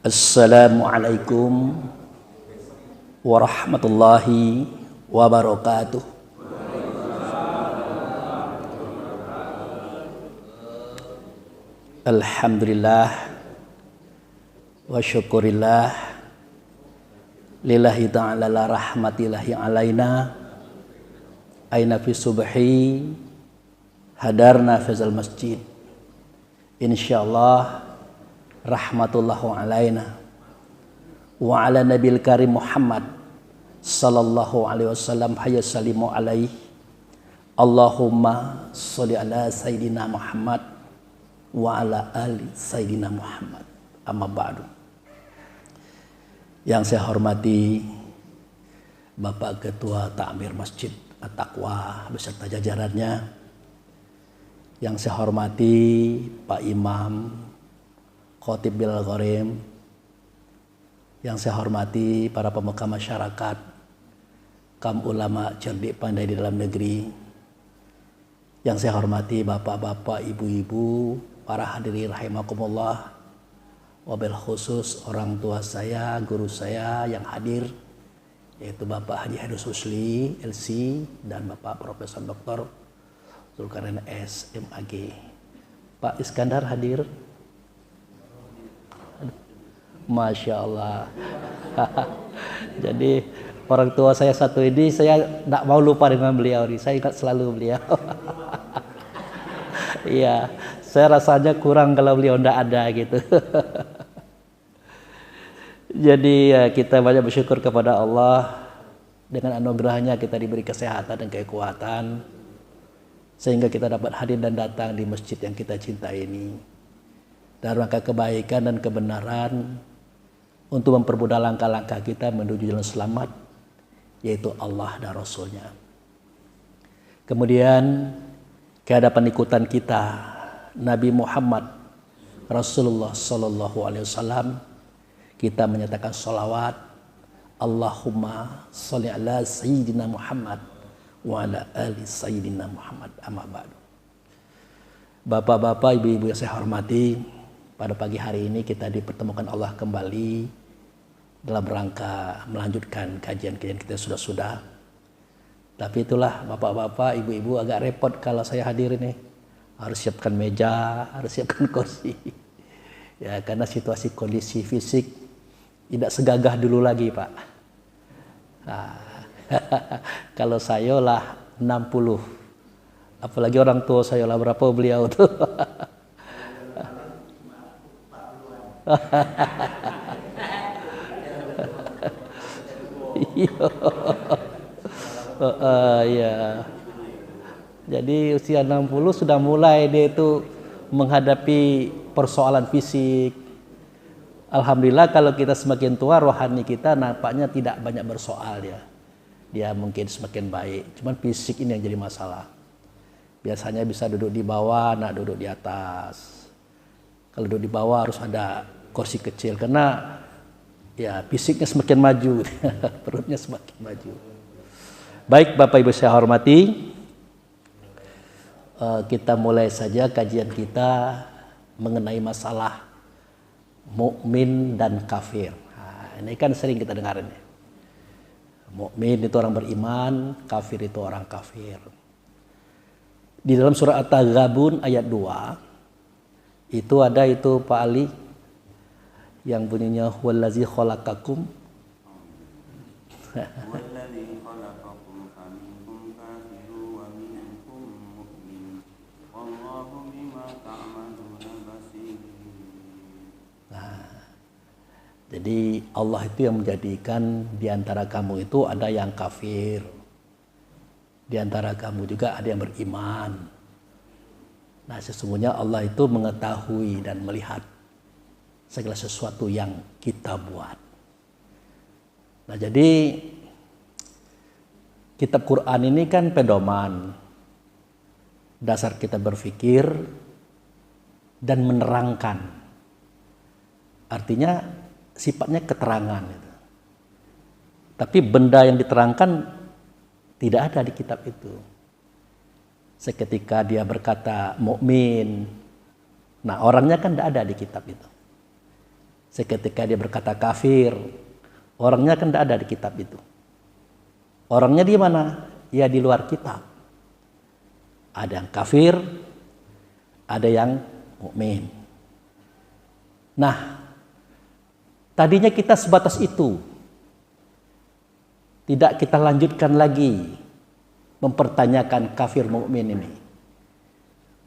Assalamualaikum warahmatullahi wabarakatuh. Alhamdulillah wa syukurillah lillahi ta'ala la rahmatillahi alaina aina fi subhi hadarna fizal masjid insyaallah rahmatullahu alaina wa ala nabil karim Muhammad sallallahu alaihi wasallam hayya salimu alaihi Allahumma sholli ala sayyidina Muhammad wa ala ali sayyidina Muhammad. Amma ba'du. Yang saya hormati Bapak Ketua Takmir Masjid At-Taqwa beserta jajarannya. Yang saya hormati Pak Imam Khotib Bilal Gharim. Yang saya hormati para pemuka masyarakat, kaum ulama cerdik pandai di dalam negeri. Yang saya hormati bapak-bapak, ibu-ibu, para hadirin rahimakumullah, wabil khusus orang tua saya, guru saya yang hadir, yaitu Bapak Haji Haidus Husli, LC, dan Bapak Profesor Dr. Zulkarnain S. MAG. Pak Iskandar hadir? Masya Allah. Jadi orang tua saya satu ini, saya tidak mau lupa dengan beliau, saya ingat selalu beliau. Iya, saya rasanya kurang kalau beliau tidak ada gitu. Jadi ya, kita banyak bersyukur kepada Allah, dengan anugerahnya kita diberi kesehatan dan kekuatan sehingga kita dapat hadir dan datang di masjid yang kita cintai ini dalam rangka kebaikan dan kebenaran untuk mempermudah langkah-langkah kita menuju jalan selamat, yaitu Allah dan Rasulnya. Kemudian kehadapan ikutan kita Nabi Muhammad Rasulullah Sallallahu Alaihi Wasallam, kita menyatakan sholawat Allahumma sholli ala sayyidina Muhammad wa ala ali sayyidina Muhammad. Amma ba'du. Bapak-bapak, ibu-ibu yang saya hormati, pada pagi hari ini kita dipertemukan Allah kembali dalam rangka melanjutkan kajian-kajian kita sudah. Tapi itulah bapak-bapak, ibu-ibu agak repot kalau saya hadir ini. Harus siapkan meja, harus siapkan kursi. Ya, karena situasi kondisi fisik tidak segagah dulu lagi, Pak. Nah, kalau saya lah 60. Apalagi orang tua saya lah berapa beliau tuh. Ya. Jadi usia 60 sudah mulai dia itu menghadapi persoalan fisik. Alhamdulillah kalau kita semakin tua, rohani kita nampaknya tidak banyak bersoal ya. Dia mungkin semakin baik. Cuman fisik ini yang jadi masalah. Biasanya bisa duduk di bawah, nak duduk di atas. Kalau duduk di bawah harus ada kursi kecil karena ya fisiknya semakin maju, perutnya semakin maju. Baik Bapak Ibu saya hormati, kita mulai saja kajian kita mengenai masalah mukmin dan kafir. Nah, ini kan sering kita dengar ini. Mukmin itu orang beriman, kafir itu orang kafir. Di dalam surah At-Taghabun ayat 2 itu ada itu Pak Ali yang bunyinya wallazi khalaqakum Jadi Allah itu yang menjadikan di antara kamu itu ada yang kafir. Di antara kamu juga ada yang beriman. Nah, sesungguhnya Allah itu mengetahui dan melihat segala sesuatu yang kita buat. Nah, jadi kitab Quran ini kan pedoman dasar kita berpikir dan menerangkan. Artinya sifatnya keterangan itu. Tapi benda yang diterangkan tidak ada di kitab itu. Seketika dia berkata mukmin, nah orangnya kan tidak ada di kitab itu. Seketika dia berkata kafir, orangnya kan tidak ada di kitab itu. Orangnya di mana? Ya di luar kitab. Ada yang kafir, ada yang mukmin. Nah, tadinya kita sebatas itu. Tidak kita lanjutkan lagi mempertanyakan kafir mukmin ini.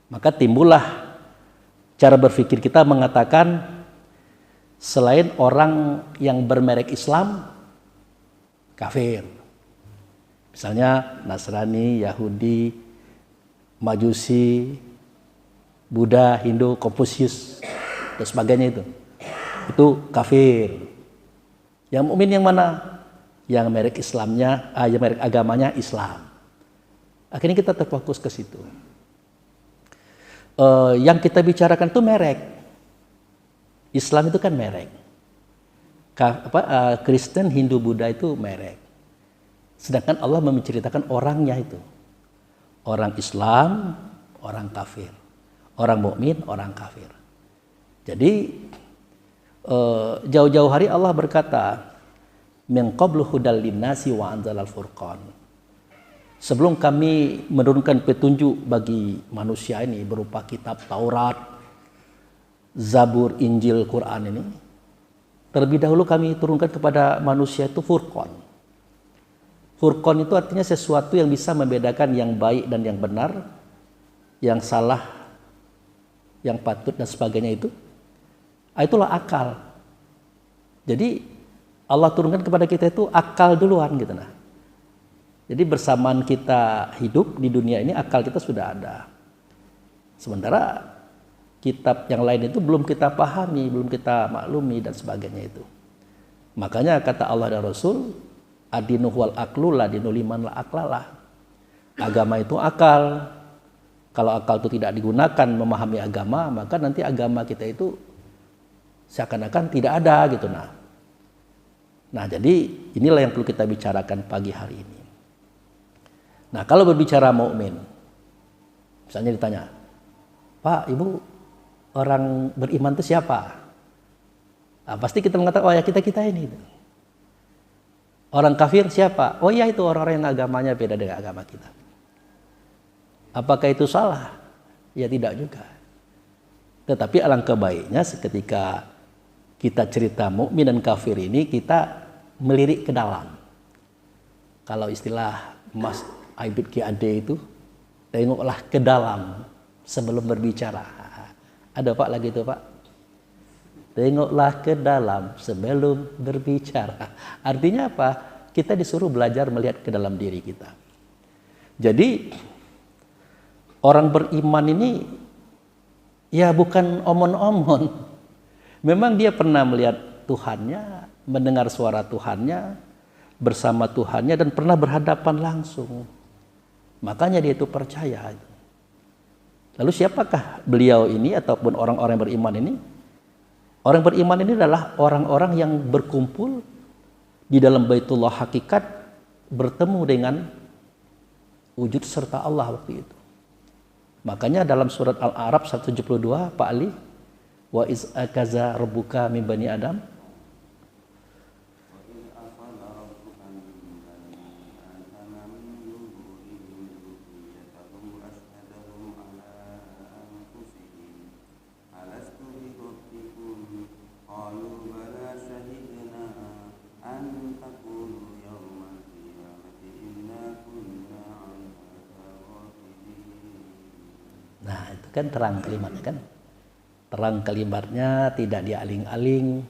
Maka timbullah cara berpikir kita mengatakan selain orang yang bermerek Islam kafir. Misalnya Nasrani, Yahudi, Majusi, Buddha, Hindu, Konfusius dan sebagainya itu kafir. Yang mukmin yang mana? Yang merek Islamnya, yang merek agamanya Islam. Akhirnya kita terfokus ke situ. Yang kita bicarakan itu merek. Islam itu kan merek. Kristen, Hindu, Buddha itu merek. Sedangkan Allah menceritakan orangnya itu. Orang Islam, orang kafir. Orang mukmin, orang kafir. Jadi jauh-jauh hari Allah berkata, min qablu hudal linnasi wa anzalal furqan. Sebelum kami menurunkan petunjuk bagi manusia ini berupa kitab Taurat, Zabur, Injil, Quran ini, terlebih dahulu kami turunkan kepada manusia itu Furqan. Furqan itu artinya sesuatu yang bisa membedakan yang baik dan yang benar, yang salah, yang patut dan sebagainya itu. Itulah akal. Jadi Allah turunkan kepada kita itu akal duluan gitu nah. Jadi bersamaan kita hidup di dunia ini akal kita sudah ada. Sementara kitab yang lain itu belum kita pahami, belum kita maklumi dan sebagainya itu. Makanya kata Allah dan Rasul, adinu wal aklu la dinu liman la aklalah. Agama itu akal. Kalau akal itu tidak digunakan memahami agama, maka nanti agama kita itu seakan-akan tidak ada gitu nah. Nah, jadi inilah yang perlu kita bicarakan pagi hari ini. Nah, kalau berbicara mukmin, misalnya ditanya, Pak, Ibu, orang beriman itu siapa? Nah, pasti kita mengatakan, oh ya kita ini. Orang kafir siapa? Oh ya itu orang-orang yang agamanya beda dengan agama kita. Apakah itu salah? Ya tidak juga. Tetapi alangkah baiknya seketika kita cerita mukmin dan kafir ini kita melirik ke dalam. Kalau istilah Mas Aibit QAD itu, tengoklah ke dalam sebelum berbicara. Ada Pak lagi itu Pak? Tengoklah ke dalam sebelum berbicara. Artinya apa? Kita disuruh belajar melihat ke dalam diri kita. Jadi orang beriman ini ya bukan omon-omon. Memang dia pernah melihat Tuhannya, mendengar suara Tuhannya, bersama Tuhannya dan pernah berhadapan langsung. Makanya dia itu percaya. Lalu siapakah beliau ini ataupun orang-orang beriman ini? Orang beriman ini adalah orang-orang yang berkumpul di dalam Baitullah hakikat bertemu dengan wujud serta Allah waktu itu. Makanya dalam surat Al-A'raf 172 Pak Ali, wa iz akaza rabbuka min bani Adam, kan terang kalimatnya kan. Terang kalimatnya tidak dialing-aling.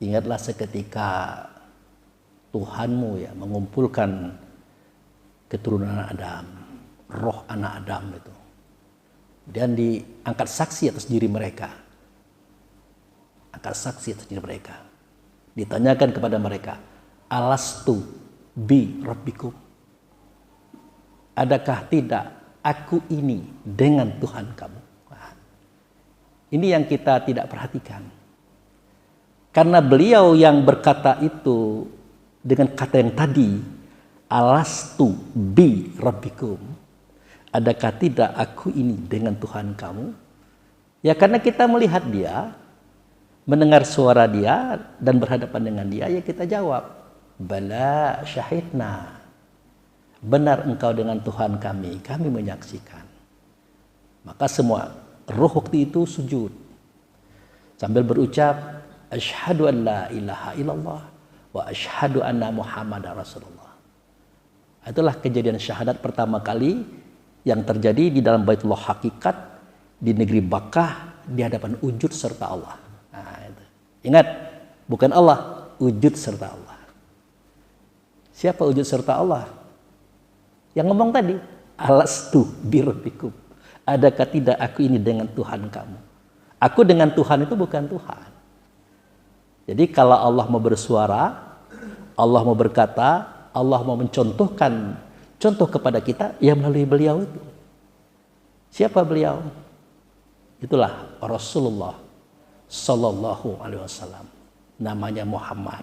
Ingatlah seketika Tuhanmu ya mengumpulkan keturunan Adam, roh anak Adam itu. Dan diangkat saksi atas diri mereka. Angkat saksi atas diri mereka. Ditanyakan kepada mereka, alastu bi rabbikum? Adakah tidak aku ini dengan Tuhan kamu? Nah, ini yang kita tidak perhatikan. Karena beliau yang berkata itu dengan kata yang tadi, alastu bi rabbikum, adakah tidak aku ini dengan Tuhan kamu? Ya karena kita melihat dia mendengar suara dia dan berhadapan dengan dia, ya kita jawab, bala syahidna. Benar engkau dengan Tuhan kami menyaksikan. Maka semua roh waktu itu sujud sambil berucap, asyhadu an la ilaha illallah wa asyhadu anna muhammadar rasulullah. Itulah kejadian syahadat pertama kali yang terjadi di dalam Baitullah Hakikat di negeri Bakkah di hadapan wujud serta Allah. Nah, itu. Ingat, bukan Allah, wujud serta Allah. Siapa wujud serta Allah? Yang ngomong tadi, alastu birabbikum. Adakah tidak aku ini dengan Tuhan kamu? Aku dengan Tuhan itu bukan Tuhan. Jadi kalau Allah mau bersuara, Allah mau berkata, Allah mau mencontohkan contoh kepada kita, ya melalui beliau itu. Siapa beliau? Itulah Rasulullah Sallallahu Alaihi Wasallam. Namanya Muhammad.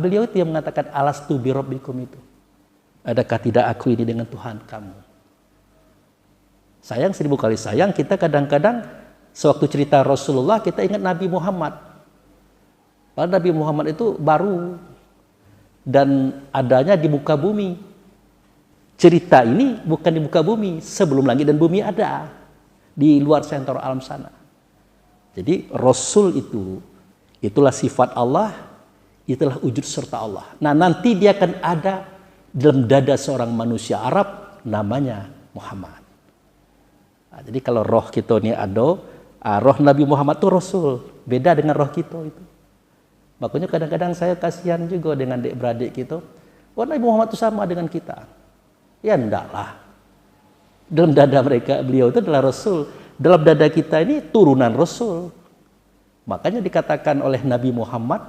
Beliau itu yang mengatakan alastu birabbikum itu. Adakah tidak aku ini dengan Tuhan kamu? Sayang 1000 kali sayang, kita kadang-kadang sewaktu cerita Rasulullah kita ingat Nabi Muhammad. Padahal Nabi Muhammad itu baru dan adanya di muka bumi. Cerita ini bukan di muka bumi, sebelum langit dan bumi ada, di luar sentor alam sana. Jadi Rasul itu, itulah sifat Allah, itulah wujud serta Allah. Nah nanti dia akan ada dalam dada seorang manusia Arab, namanya Muhammad. Nah, jadi kalau roh kita ini ada, roh Nabi Muhammad itu Rasul, beda dengan roh kita itu. Makanya kadang-kadang saya kasihan juga dengan adik-beradik kita. Oh Nabi Muhammad itu sama dengan kita. Ya enggaklah. Dalam dada mereka, beliau itu adalah Rasul. Dalam dada kita ini turunan Rasul. Makanya dikatakan oleh Nabi Muhammad,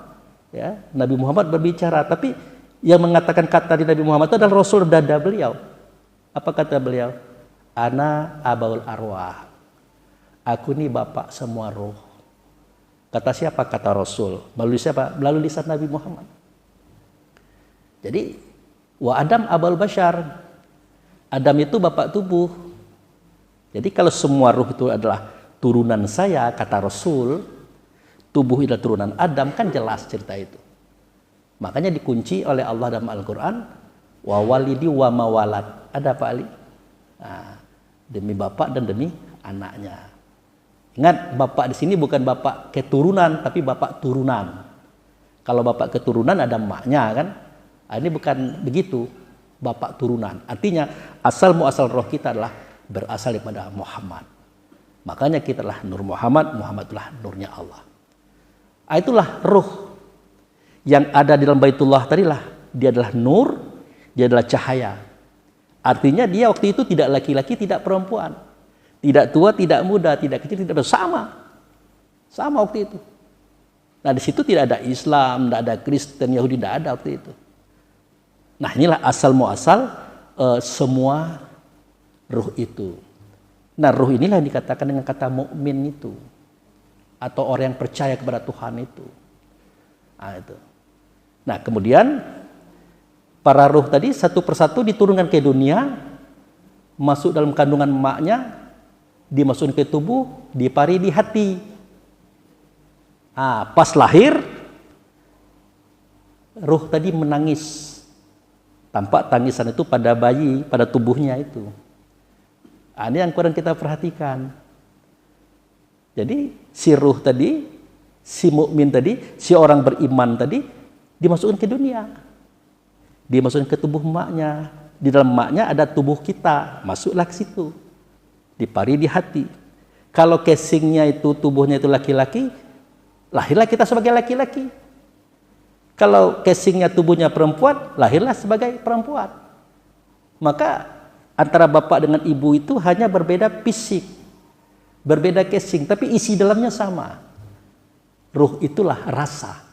ya, Nabi Muhammad berbicara, tapi yang mengatakan kata di Nabi Muhammad itu adalah Rasul dada beliau. Apa kata beliau? Ana abaul arwah. Aku ini bapak semua roh. Kata siapa? Kata Rasul. Melalui siapa? Melalui lisan Nabi Muhammad. Jadi, wa Adam abal bashar. Adam itu bapak tubuh. Jadi kalau semua ruh itu adalah turunan saya, kata Rasul, tubuh itu adalah turunan Adam, kan jelas cerita itu. Makanya dikunci oleh Allah dalam Al-Quran, wa walidi wa mawalad. Ada apa Ali? Nah, demi bapak dan demi anaknya. Ingat, bapak di sini bukan bapak keturunan, tapi bapak turunan. Kalau bapak keturunan ada emaknya kan? Ini bukan begitu, bapak turunan. Artinya asal muasal roh kita adalah berasal daripada Muhammad. Makanya kita adalah Nur Muhammad, Muhammad itulah nurnya Allah. Itulah roh yang ada di dalam Baitullah tadilah. Dia adalah nur, dia adalah cahaya. Artinya dia waktu itu tidak laki-laki, tidak perempuan. Tidak tua, tidak muda, tidak kecil, tidak besar, sama waktu itu. Nah di situ tidak ada Islam, tidak ada Kristen, Yahudi, tidak ada waktu itu. Nah inilah asal muasal semua ruh itu. Nah ruh inilah yang dikatakan dengan kata mukmin itu, atau orang yang percaya kepada Tuhan itu. Nah itu. Nah kemudian para ruh tadi satu persatu diturunkan ke dunia, masuk dalam kandungan emaknya, dimasukkan ke tubuh, dipari di hati. Pas lahir, ruh tadi menangis. Tampak tangisan itu pada bayi, pada tubuhnya itu. Ini yang kurang kita perhatikan. Jadi si ruh tadi, si mukmin tadi, si orang beriman tadi dimasukkan ke dunia. Dimasukkan ke tubuh emaknya. Di dalam emaknya ada tubuh kita, masuklah ke situ. Dipari di hati. Kalau casingnya itu tubuhnya itu laki-laki, lahirlah kita sebagai laki-laki. Kalau casingnya tubuhnya perempuan, lahirlah sebagai perempuan. Maka antara bapak dengan ibu itu hanya berbeda fisik, berbeda casing, tapi isi dalamnya sama. Ruh itulah rasa.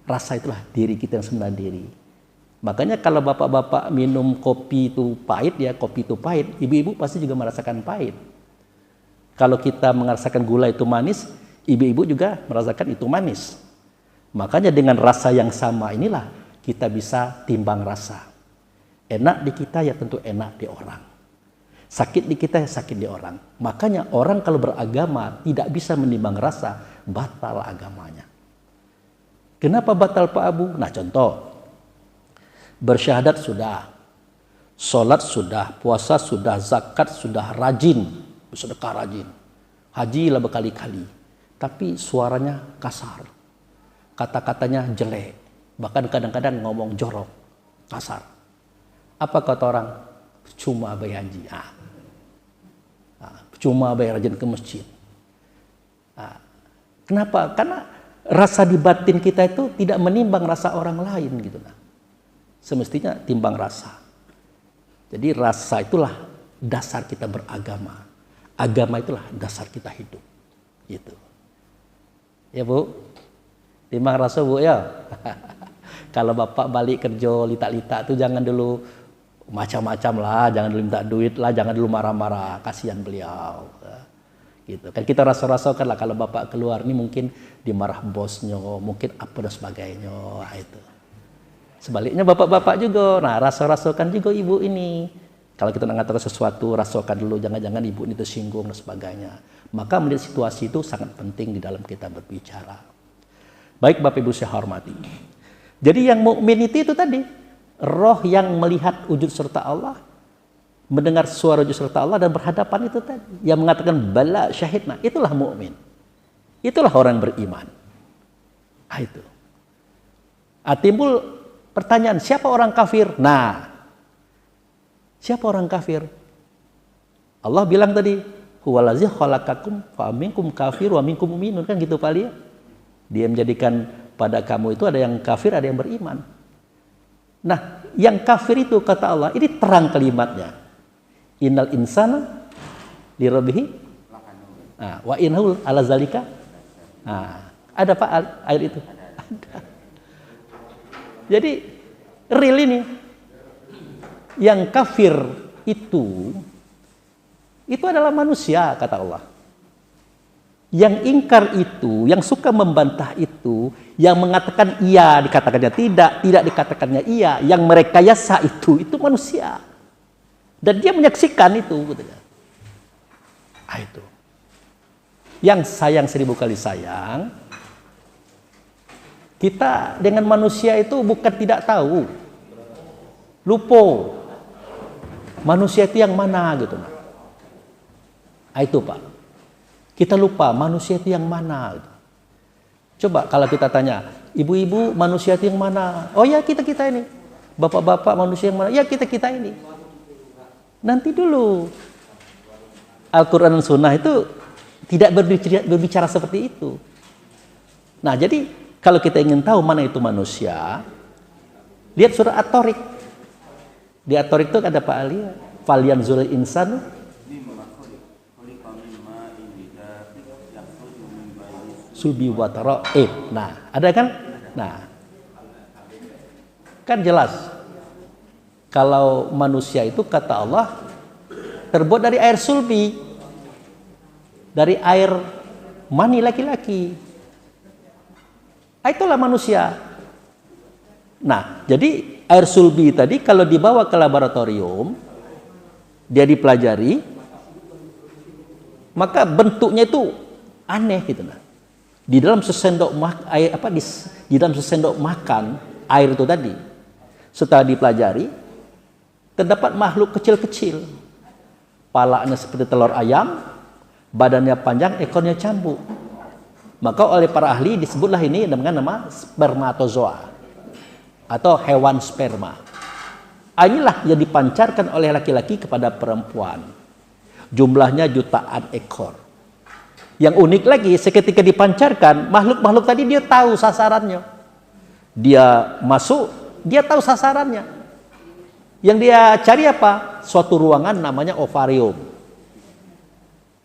Rasa itulah diri kita yang sebenarnya diri. Makanya kalau bapak-bapak minum kopi itu pahit, ya kopi itu pahit, ibu-ibu pasti juga merasakan pahit. Kalau kita merasakan gula itu manis, ibu-ibu juga merasakan itu manis. Makanya dengan rasa yang sama inilah kita bisa timbang rasa. Enak di kita ya tentu enak di orang. Sakit di kita ya sakit di orang. Makanya orang kalau beragama tidak bisa menimbang rasa, batal agamanya. Kenapa batal Pak Abu? Nah contoh, bersyahadat sudah, sholat sudah, puasa sudah, zakat sudah, rajin, sedekah rajin, haji lah berkali-kali, tapi suaranya kasar, kata-katanya jelek, bahkan kadang-kadang ngomong jorok, kasar. Apa kata orang? Cuma bayar haji, cuma bayar rajin ke masjid. Kenapa? Karena rasa di batin kita itu tidak menimbang rasa orang lain gitu. Semestinya timbang rasa. Jadi rasa itulah dasar kita beragama. Agama itulah dasar kita hidup. Gitu. Ya Bu, timbang rasa Bu ya. Kalau Bapak balik kerja lita-lita tuh jangan dulu macam-macam lah, jangan dulu minta duit lah, jangan dulu marah-marah, kasihan beliau. Gitu. Kan kita rasa-rasakan lah kalau Bapak keluar ini mungkin dimarah bosnya, mungkin apa dan sebagainya. Nah, itu. Sebaliknya bapak-bapak juga, nah rasa-rasakan juga ibu ini. Kalau kita mengatakan sesuatu, rasakan dulu, jangan-jangan ibu ini tersinggung dan sebagainya. Maka melihat situasi itu sangat penting di dalam kita berbicara. Baik Bapak Ibu saya hormati. Jadi yang mukmin itu tadi, roh yang melihat wujud serta Allah, mendengar suara wujud serta Allah dan berhadapan itu tadi, yang mengatakan bala syahidna, itulah mukmin. Itulah orang beriman. Itu. Timbul pertanyaan, siapa orang kafir? Nah, siapa orang kafir? Allah bilang tadi, huwallazi khalaqakum fa minkum kafir wa minkum mu'minun, kan gitu Pak Ali. Dia menjadikan pada kamu itu ada yang kafir, ada yang beriman. Nah, yang kafir itu kata Allah, ini terang kalimatnya. Innal insana li rabbihi wa innahu ala zalika. Ada Pak ayat itu? Ada. Jadi real ini yang kafir itu adalah manusia kata Allah. Yang ingkar itu, yang suka membantah itu, yang mengatakan iya dikatakannya tidak, tidak dikatakannya iya, yang merekayasa itu manusia. Dan dia menyaksikan itu. Itu. Yang sayang 1000 kali sayang, kita dengan manusia itu bukan tidak tahu, lupa manusia itu yang mana gitu. Itu Pak, kita lupa manusia itu yang mana gitu. Coba kalau kita tanya, ibu-ibu manusia itu yang mana? Oh ya kita ini. Bapak-bapak manusia yang mana? Ya kita ini. Nanti dulu. Al-Quran dan Sunnah itu tidak berbicara seperti itu. Nah jadi kalau kita ingin tahu mana itu manusia, lihat surah At-Tariq. Di At-Tariq itu ada Pak Ali, falyanzuril insanu. Sulbi wa tara'ib. Nah, ada kan? Nah, kan jelas. Kalau manusia itu kata Allah terbuat dari air sulbi, dari air mani laki-laki. Itulah manusia. Nah, jadi air sulbi tadi kalau dibawa ke laboratorium, dia dipelajari, maka bentuknya itu aneh gitu nah. Di dalam sesendok di dalam sesendok makan air itu tadi, setelah dipelajari, terdapat makhluk kecil-kecil, palanya seperti telur ayam, badannya panjang, ekornya cambuk. Maka oleh para ahli disebutlah ini dengan nama spermatozoa atau hewan sperma. Inilah yang dipancarkan oleh laki-laki kepada perempuan. Jumlahnya jutaan ekor. Yang unik lagi, seketika dipancarkan, makhluk-makhluk tadi dia tahu sasarannya. Dia masuk, dia tahu sasarannya. Yang dia cari apa? Suatu ruangan namanya ovarium.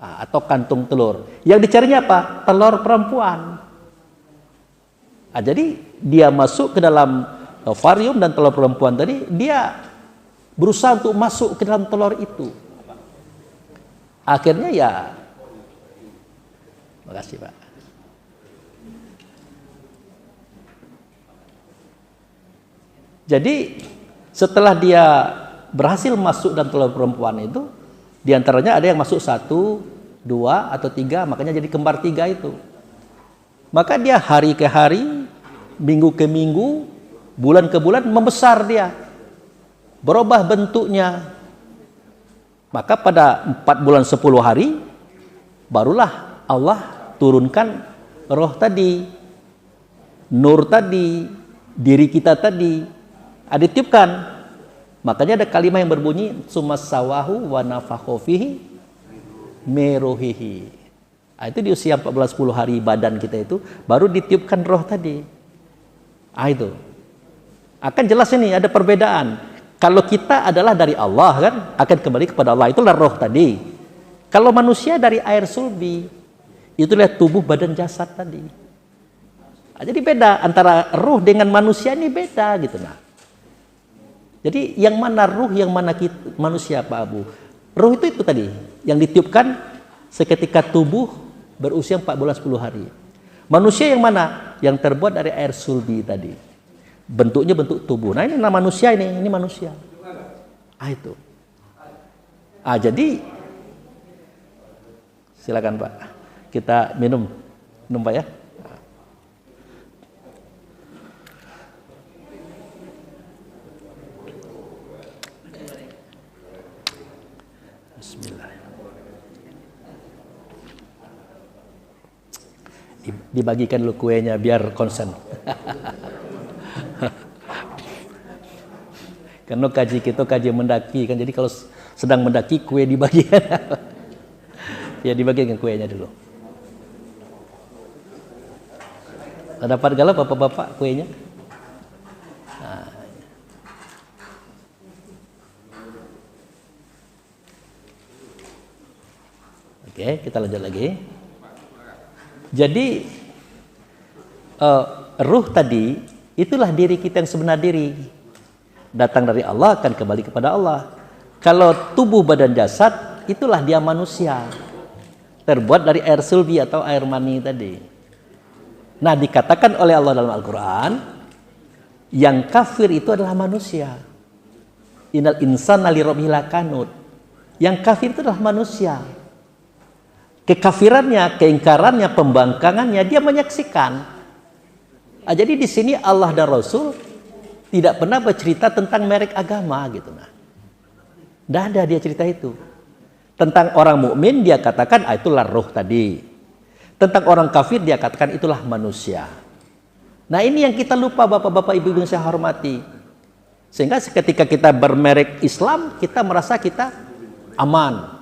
Atau kantung telur. Yang dicarinya apa? Telur perempuan. Jadi dia masuk ke dalam ovarium dan telur perempuan tadi, dia berusaha untuk masuk ke dalam telur itu. Akhirnya ya, makasih Pak. Jadi setelah dia berhasil masuk dalam telur perempuan itu, diantaranya ada yang masuk 1, 2, atau 3, makanya jadi kembar 3 itu. Maka dia hari ke hari, minggu ke minggu, bulan ke bulan membesar dia. Berubah bentuknya. Maka pada 4 bulan 10 hari, barulah Allah turunkan roh tadi, nur tadi, diri kita tadi, ditiupkan. Makanya ada kalimat yang berbunyi, sumassawahu wa nafakha fihi meruhihi. Itu di usia 14-10 hari badan kita itu, baru ditiupkan roh tadi. Itu. Akan jelas ini, ada perbedaan. Kalau kita adalah dari Allah kan, akan kembali kepada Allah. Itulah roh tadi. Kalau manusia dari air sulbi, itulah tubuh badan jasad tadi. Jadi beda antara ruh dengan manusia ini beda gitu nah. Jadi yang mana ruh, yang mana manusia Pak Abu? Ruh itu tadi yang ditiupkan seketika tubuh berusia 4 bulan 10 hari. Manusia yang mana? Yang terbuat dari air sulbi tadi. Bentuknya bentuk tubuh. Nah ini nama manusia ini manusia. Itu. Jadi silakan Pak. Kita minum Pak ya. Bismillah. Dibagikan dulu kuenya biar konsen. Karena kaji mendaki kan, jadi kalau sedang mendaki kue dibagikan. Ya dibagikan kuenya dulu. Dapat galau bapak-bapak kuenya? Nah. Oke, kita lanjut lagi. Jadi ruh tadi itulah diri kita yang sebenar diri. Datang dari Allah akan kembali kepada Allah. Kalau tubuh badan jasad, itulah dia manusia. Terbuat dari air sulbi atau air mani tadi. Nah dikatakan oleh Allah dalam Al-Quran, yang kafir itu adalah manusia. Innal insana lirabbih lakanut. Yang kafir itu adalah manusia. Kekafirannya, keingkarannya, pembangkangannya, dia menyaksikan. Jadi di sini Allah dan Rasul tidak pernah bercerita tentang merek agama gitu nah. Tidak ada dia cerita itu. Tentang orang mukmin dia katakan itulah roh tadi. Tentang orang kafir dia katakan itulah manusia. Nah ini yang kita lupa bapak-bapak ibu-ibu yang saya hormati. Sehingga ketika kita bermerek Islam kita merasa kita aman.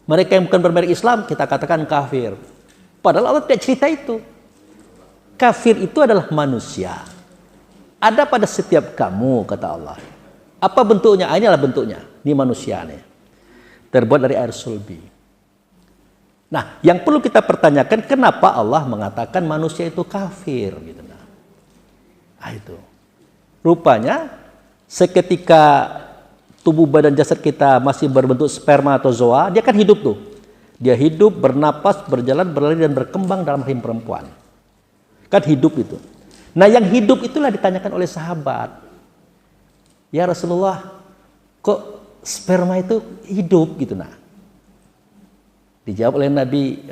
Mereka yang bukan bermerek Islam kita katakan kafir. Padahal Allah tidak cerita itu. Kafir itu adalah manusia. Ada pada setiap kamu, kata Allah. Apa bentuknya? Inilah bentuknya. Ini manusia nih. Terbuat dari air sulbi. Nah, yang perlu kita pertanyakan, kenapa Allah mengatakan manusia itu kafir? Gitu. Nah, itu. Rupanya, seketika tubuh badan jasad kita masih berbentuk sperma atau zoa, dia kan hidup tuh. Dia hidup, bernapas, berjalan, berlari, dan berkembang dalam rahim perempuan. Kan hidup itu. Nah yang hidup itulah ditanyakan oleh sahabat. Ya Rasulullah, kok sperma itu hidup gitu nah. Dijawab oleh Nabi,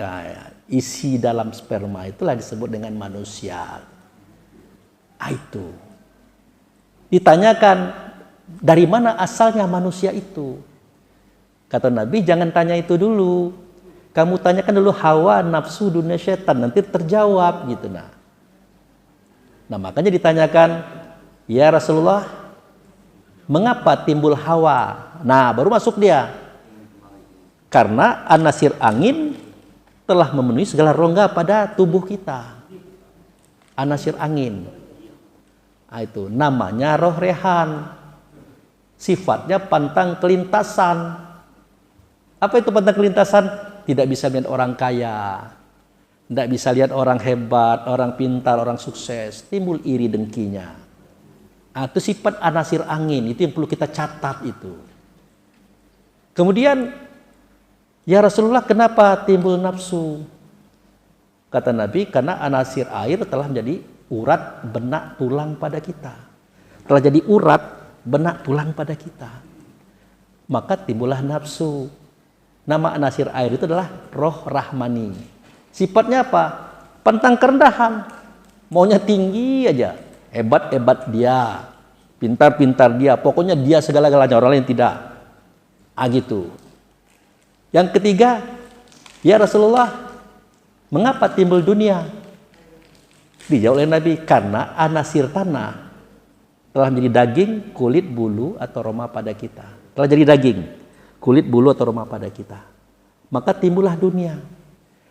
isi dalam sperma itulah disebut dengan manusia. Itu. Ditanyakan, dari mana asalnya manusia itu? Kata Nabi, jangan tanya itu dulu. Kamu tanyakan dulu hawa, nafsu, dunia, syaitan. Nanti terjawab gitu nah. Nah makanya ditanyakan, ya Rasulullah, mengapa timbul hawa? Nah baru masuk dia. Karena anasir angin telah memenuhi segala rongga pada tubuh kita. Anasir angin. Itu namanya roh rehan. Sifatnya pantang kelintasan. Apa itu pantang kelintasan? Tidak bisa melihat orang kaya. Tidak bisa lihat orang hebat, orang pintar, orang sukses. Timbul iri dengkinya. Itu sifat anasir angin. Itu yang perlu kita catat itu. Kemudian, ya Rasulullah kenapa timbul nafsu? Kata Nabi, karena anasir air telah menjadi urat benak tulang pada kita. Telah jadi urat benak tulang pada kita. Maka timbullah nafsu. Nama anasir air itu adalah roh rahmani. Sifatnya apa? pantang kerendahan, maunya tinggi aja, hebat-hebat dia, pintar-pintar dia, pokoknya dia segala-galanya, orang lain tidak. Gitu. Yang ketiga, ya Rasulullah, mengapa timbul dunia? Dijawab oleh Nabi, karena anasir tanah telah menjadi daging, kulit, bulu, atau roma pada kita. Telah jadi daging, kulit, bulu, atau roma pada kita. Maka timbullah dunia.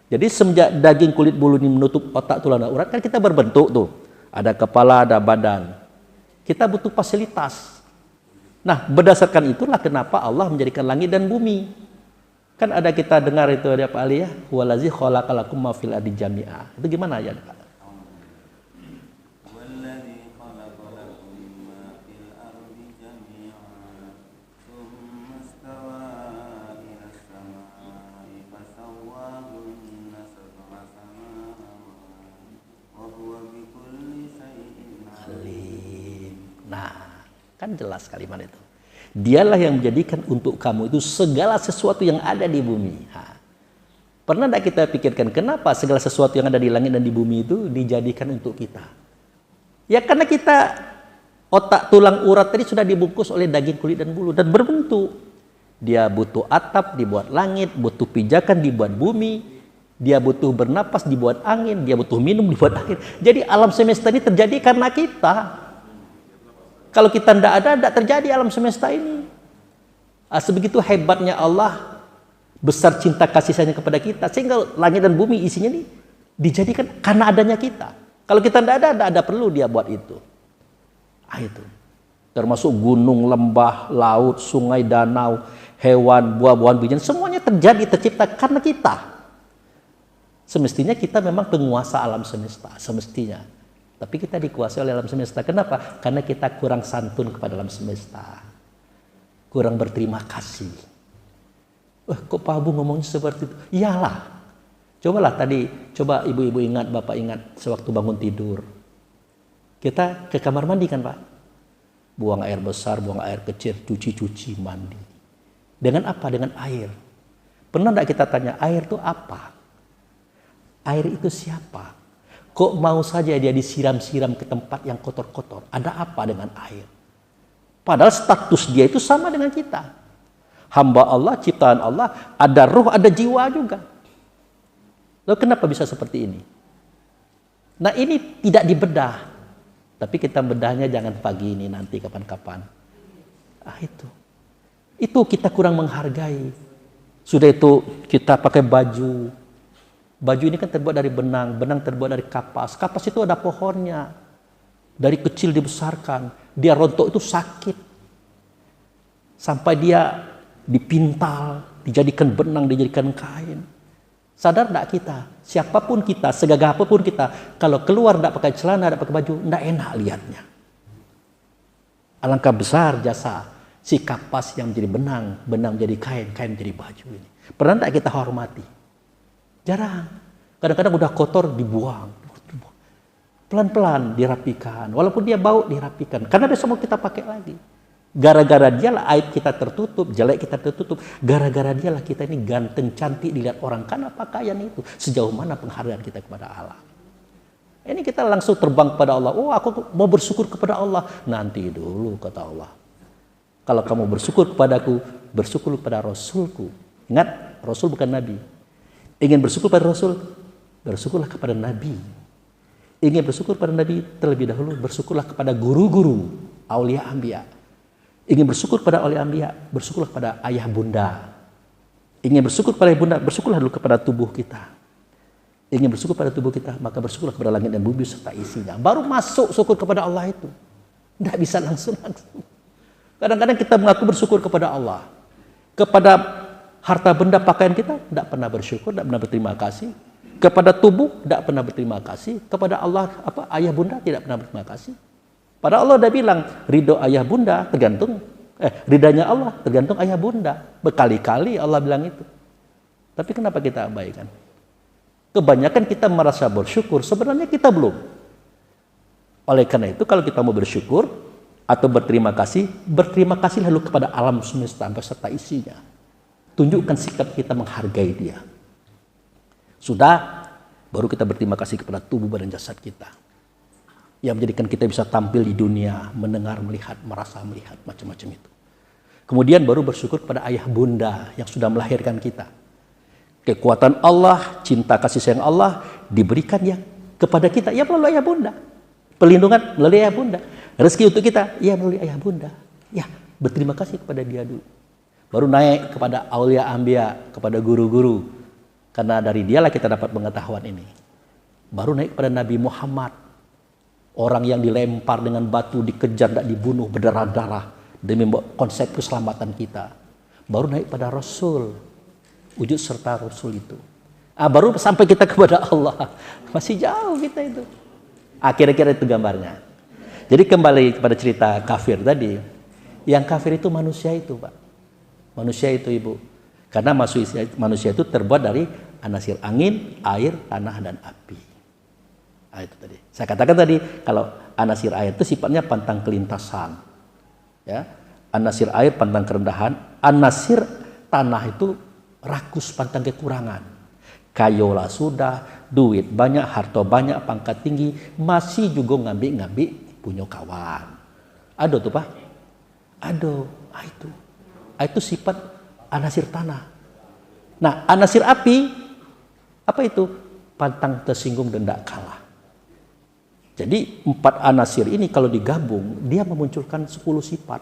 Jadi semenjak daging, kulit, bulu ini menutup otak, tulang, dan urat, kan kita berbentuk tuh. Ada kepala, ada badan. Kita butuh fasilitas. Nah, berdasarkan itulah kenapa Allah menjadikan langit dan bumi. Kan ada kita dengar itu ada Pak Ali ya, huwallazi khalaqalakum ma fil ardi jami'a. Itu gimana ya, Pak? Nah, kan jelas kalimat itu. Dialah yang menjadikan untuk kamu itu segala sesuatu yang ada di bumi. Pernah tidak kita pikirkan kenapa segala sesuatu yang ada di langit dan di bumi itu dijadikan untuk kita? Ya karena kita otak, tulang, urat tadi sudah dibungkus oleh daging, kulit, dan bulu dan berbentuk. Dia butuh atap dibuat langit, butuh pijakan dibuat bumi, dia butuh bernapas dibuat angin, dia butuh minum dibuat angin. Jadi alam semesta ini terjadi karena kita. Kalau kita tidak terjadi alam semesta ini. Sebegitu hebatnya Allah, besar cinta kasih sayangnya kepada kita, sehingga langit dan bumi isinya ini dijadikan karena adanya kita. Kalau kita tidak ada perlu dia buat itu. Itu. Termasuk gunung, lembah, laut, sungai, danau, hewan, buah-buahan, bijian, semuanya terjadi, tercipta karena kita. Semestinya kita memang penguasa alam semesta, semestinya. Tapi kita dikuasai oleh alam semesta. Kenapa? Karena kita kurang santun kepada alam semesta. Kurang berterima kasih. Kok Pak Abu ngomongnya seperti itu? Iyalah. Cobalah tadi, coba ibu-ibu ingat, bapak ingat sewaktu bangun tidur. Kita ke kamar mandi kan Pak? Buang air besar, buang air kecil, cuci-cuci, mandi. Dengan apa? Dengan air. Pernah tidak kita tanya, air itu apa? Air itu siapa? Kok mau saja dia disiram-siram ke tempat yang kotor-kotor? Ada apa dengan air? Padahal status dia itu sama dengan kita. Hamba Allah, ciptaan Allah, ada ruh, ada jiwa juga. Lalu kenapa bisa seperti ini? Nah ini tidak dibedah. Tapi kita bedahnya jangan pagi ini, nanti kapan-kapan. Itu kita kurang menghargai. Sudah itu kita pakai baju. Baju ini kan terbuat dari benang, benang terbuat dari kapas. Kapas itu ada pohonnya. Dari kecil dibesarkan, dia rontok itu sakit. Sampai dia dipintal, dijadikan benang, dijadikan kain. Sadar tidak kita? Siapapun kita, segagah apapun kita, kalau keluar tidak pakai celana, tidak pakai baju, tidak enak lihatnya. Alangkah besar jasa si kapas yang menjadi benang, benang menjadi kain, kain menjadi baju ini. Pernah tidak kita hormati? Jarang. Kadang-kadang udah kotor dibuang. Pelan-pelan dirapikan. Walaupun dia bau dirapikan. Karena besok mau kita pakai lagi. Gara-gara dialah aib kita tertutup, jelek kita tertutup. Gara-gara dialah kita ini ganteng, cantik dilihat orang. Karena pakaian itu. Sejauh mana penghargaan kita kepada Allah. Ini kita langsung terbang kepada Allah. Oh aku mau bersyukur kepada Allah. Nanti dulu kata Allah. Kalau kamu bersyukur kepadaku, bersyukur kepada Rasulku. Ingat, Rasul bukan Nabi. Ingin bersyukur pada Rasul, bersyukurlah kepada Nabi. Ingin bersyukur pada Nabi, terlebih dahulu bersyukurlah kepada guru-guru, aulia anbiya. Ingin bersyukur pada aulia anbiya, bersyukurlah kepada ayah bunda. Ingin bersyukur pada ayah bunda, bersyukurlah dulu kepada tubuh kita. Ingin bersyukur pada tubuh kita, maka bersyukurlah kepada langit dan bumi serta isinya. Baru masuk syukur kepada Allah itu. Tidak bisa langsung. Kadang-kadang kita mengaku bersyukur kepada Allah. Kepada harta benda pakaian kita tidak pernah bersyukur, tidak pernah berterima kasih. Kepada tubuh tidak pernah berterima kasih. Kepada Allah, ayah bunda tidak pernah berterima kasih. Padahal Allah sudah bilang ridho ayah bunda tergantung ridhanya Allah tergantung ayah bunda. Berkali-kali Allah bilang itu. Tapi kenapa kita abaikan? Kebanyakan kita merasa bersyukur, sebenarnya kita belum. Oleh karena itu kalau kita mau bersyukur atau berterima kasih lalu kepada alam semesta beserta isinya. Tunjukkan sikap kita menghargai dia. Sudah, Baru kita berterima kasih kepada tubuh badan jasad kita. Yang menjadikan kita bisa tampil di dunia, mendengar, melihat, merasa, melihat, macam-macam itu. Kemudian baru bersyukur kepada ayah bunda yang sudah melahirkan kita. Kekuatan Allah, cinta kasih sayang Allah diberikan ya kepada kita ya melalui ayah bunda. Perlindungan melalui ayah bunda. Rezeki untuk kita ya melalui ayah bunda. Ya, berterima kasih kepada dia dulu. Baru naik kepada aulia ambia, kepada guru-guru. Karena dari dialah kita dapat pengetahuan ini. Baru naik kepada Nabi Muhammad. Orang yang dilempar dengan batu, dikejar, tidak dibunuh, berdarah-darah. Demi konsep keselamatan kita. Baru naik pada Rasul. Wujud serta Rasul itu. Baru sampai kita kepada Allah. Masih jauh kita itu. Kira-kira itu gambarnya. Jadi kembali kepada cerita kafir tadi. Yang kafir itu manusia itu, Pak. Manusia itu, Ibu. Karena manusia itu terbuat dari anasir angin, air, tanah, dan api. Itu tadi. Saya katakan tadi, kalau anasir air itu sifatnya pantang kelintasan. Ya. Anasir air pantang kerendahan. Anasir tanah itu rakus, pantang kekurangan. Kayola sudah, duit banyak, harta banyak, pangkat tinggi, masih juga ngambil punya kawan. Ada tuh, Pak. Ada. Itu sifat anasir tanah. Nah, anasir api apa itu? Pantang tersinggung dan tidak kalah. Jadi 4 anasir ini kalau digabung dia memunculkan 10 sifat.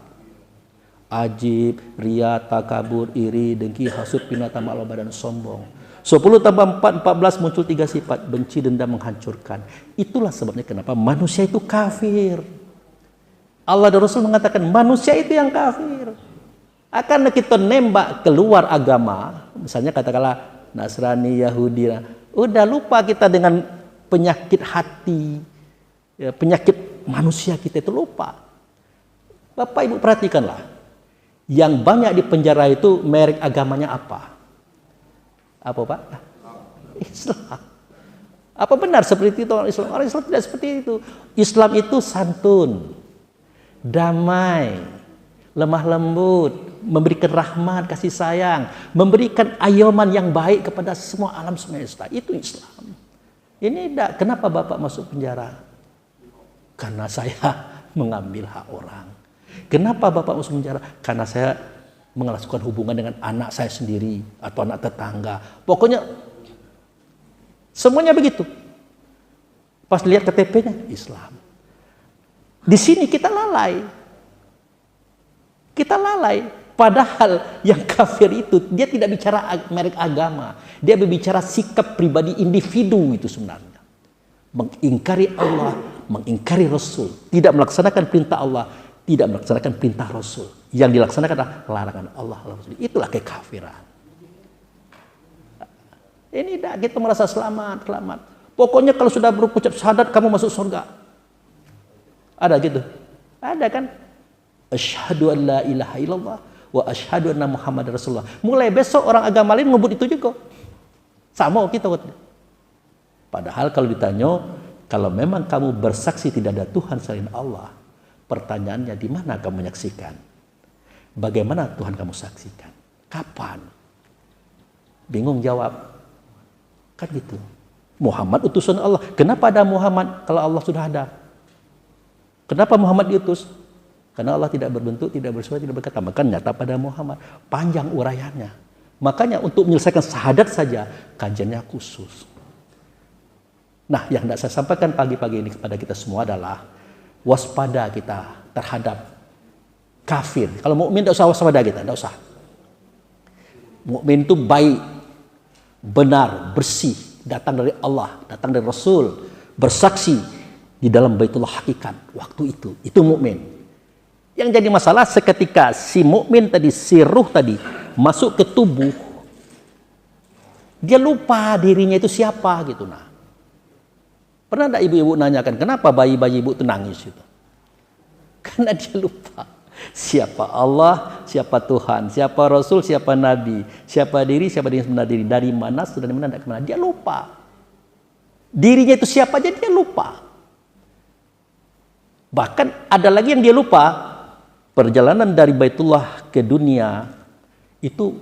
Ajib, ria, takabur, iri, dengki, hasud, pina, tamak, loba, dan sombong. 10 tambah 4, 14 muncul 3 sifat. Benci, dendam, menghancurkan. Itulah sebabnya kenapa manusia itu kafir. Allah dan Rasul mengatakan manusia itu yang kafir. Akan kita nembak keluar agama, misalnya katakanlah Nasrani, Yahudi, udah lupa kita dengan penyakit hati, ya, penyakit manusia kita itu lupa. Bapak Ibu perhatikanlah, yang banyak di penjara itu merek agamanya apa? Apa, Pak? Islam. Apa benar seperti itu orang Islam? Orang Islam tidak seperti itu. Islam itu santun, damai, lemah lembut, memberikan rahmat, kasih sayang, memberikan ayoman yang baik kepada semua alam semesta. Itu Islam. Ini tidak. Kenapa Bapak masuk penjara? Karena saya mengambil hak orang. Kenapa Bapak masuk penjara? Karena saya melakukan hubungan dengan anak saya sendiri atau anak tetangga. Pokoknya semuanya begitu. Pas lihat KTP-nya Islam. Di sini kita lalai. Kita lalai. Padahal yang kafir itu dia tidak bicara merek agama, dia berbicara sikap pribadi individu itu sebenarnya. Mengingkari Allah, mengingkari Rasul, tidak melaksanakan perintah Allah, tidak melaksanakan perintah Rasul. Yang dilaksanakan adalah larangan Allah, Rasul. Itulah kekafiran. Ini tidak kita merasa selamat. Pokoknya kalau sudah berucap syahadat kamu masuk surga. Ada gitu? Ada kan? Asyhadu an la ilaha illallah wa asyhadu anna Muhammad Rasulullah. Mulai besok orang agama lain ngebut itu juga. Sama kita. Padahal kalau ditanya, kalau memang kamu bersaksi tidak ada Tuhan selain Allah, pertanyaannya di mana kamu menyaksikan? Bagaimana Tuhan kamu saksikan? Kapan? Bingung jawab. Kan gitu. Muhammad utusan Allah. Kenapa ada Muhammad kalau Allah sudah ada? Kenapa Muhammad diutus? Karena Allah tidak berbentuk, tidak bersuara, tidak berkata. Maka nyata pada Muhammad. Panjang uraiannya. Makanya untuk menyelesaikan syahadat saja, kajiannya khusus. Nah, yang tidak saya sampaikan pagi-pagi ini kepada kita semua adalah waspada kita terhadap kafir. Kalau mukmin tidak usah waspada kita, tidak usah. Mukmin itu baik, benar, bersih, datang dari Allah, datang dari Rasul, bersaksi di dalam Baitullah hakikat waktu itu mukmin. Yang jadi masalah seketika si mukmin tadi, si ruh tadi masuk ke tubuh, dia lupa dirinya itu siapa gitu. Nah, pernah enggak ibu-ibu nanyakan kenapa bayi-bayi ibu itu nangis itu? Karena dia lupa siapa Allah, siapa Tuhan, siapa Rasul, siapa Nabi, siapa diri sebenarnya diri, dari mana sudah dari mana, kemana. Dia lupa dirinya itu siapa aja, dia lupa. Bahkan ada lagi yang dia lupa. Perjalanan dari Baitullah ke dunia itu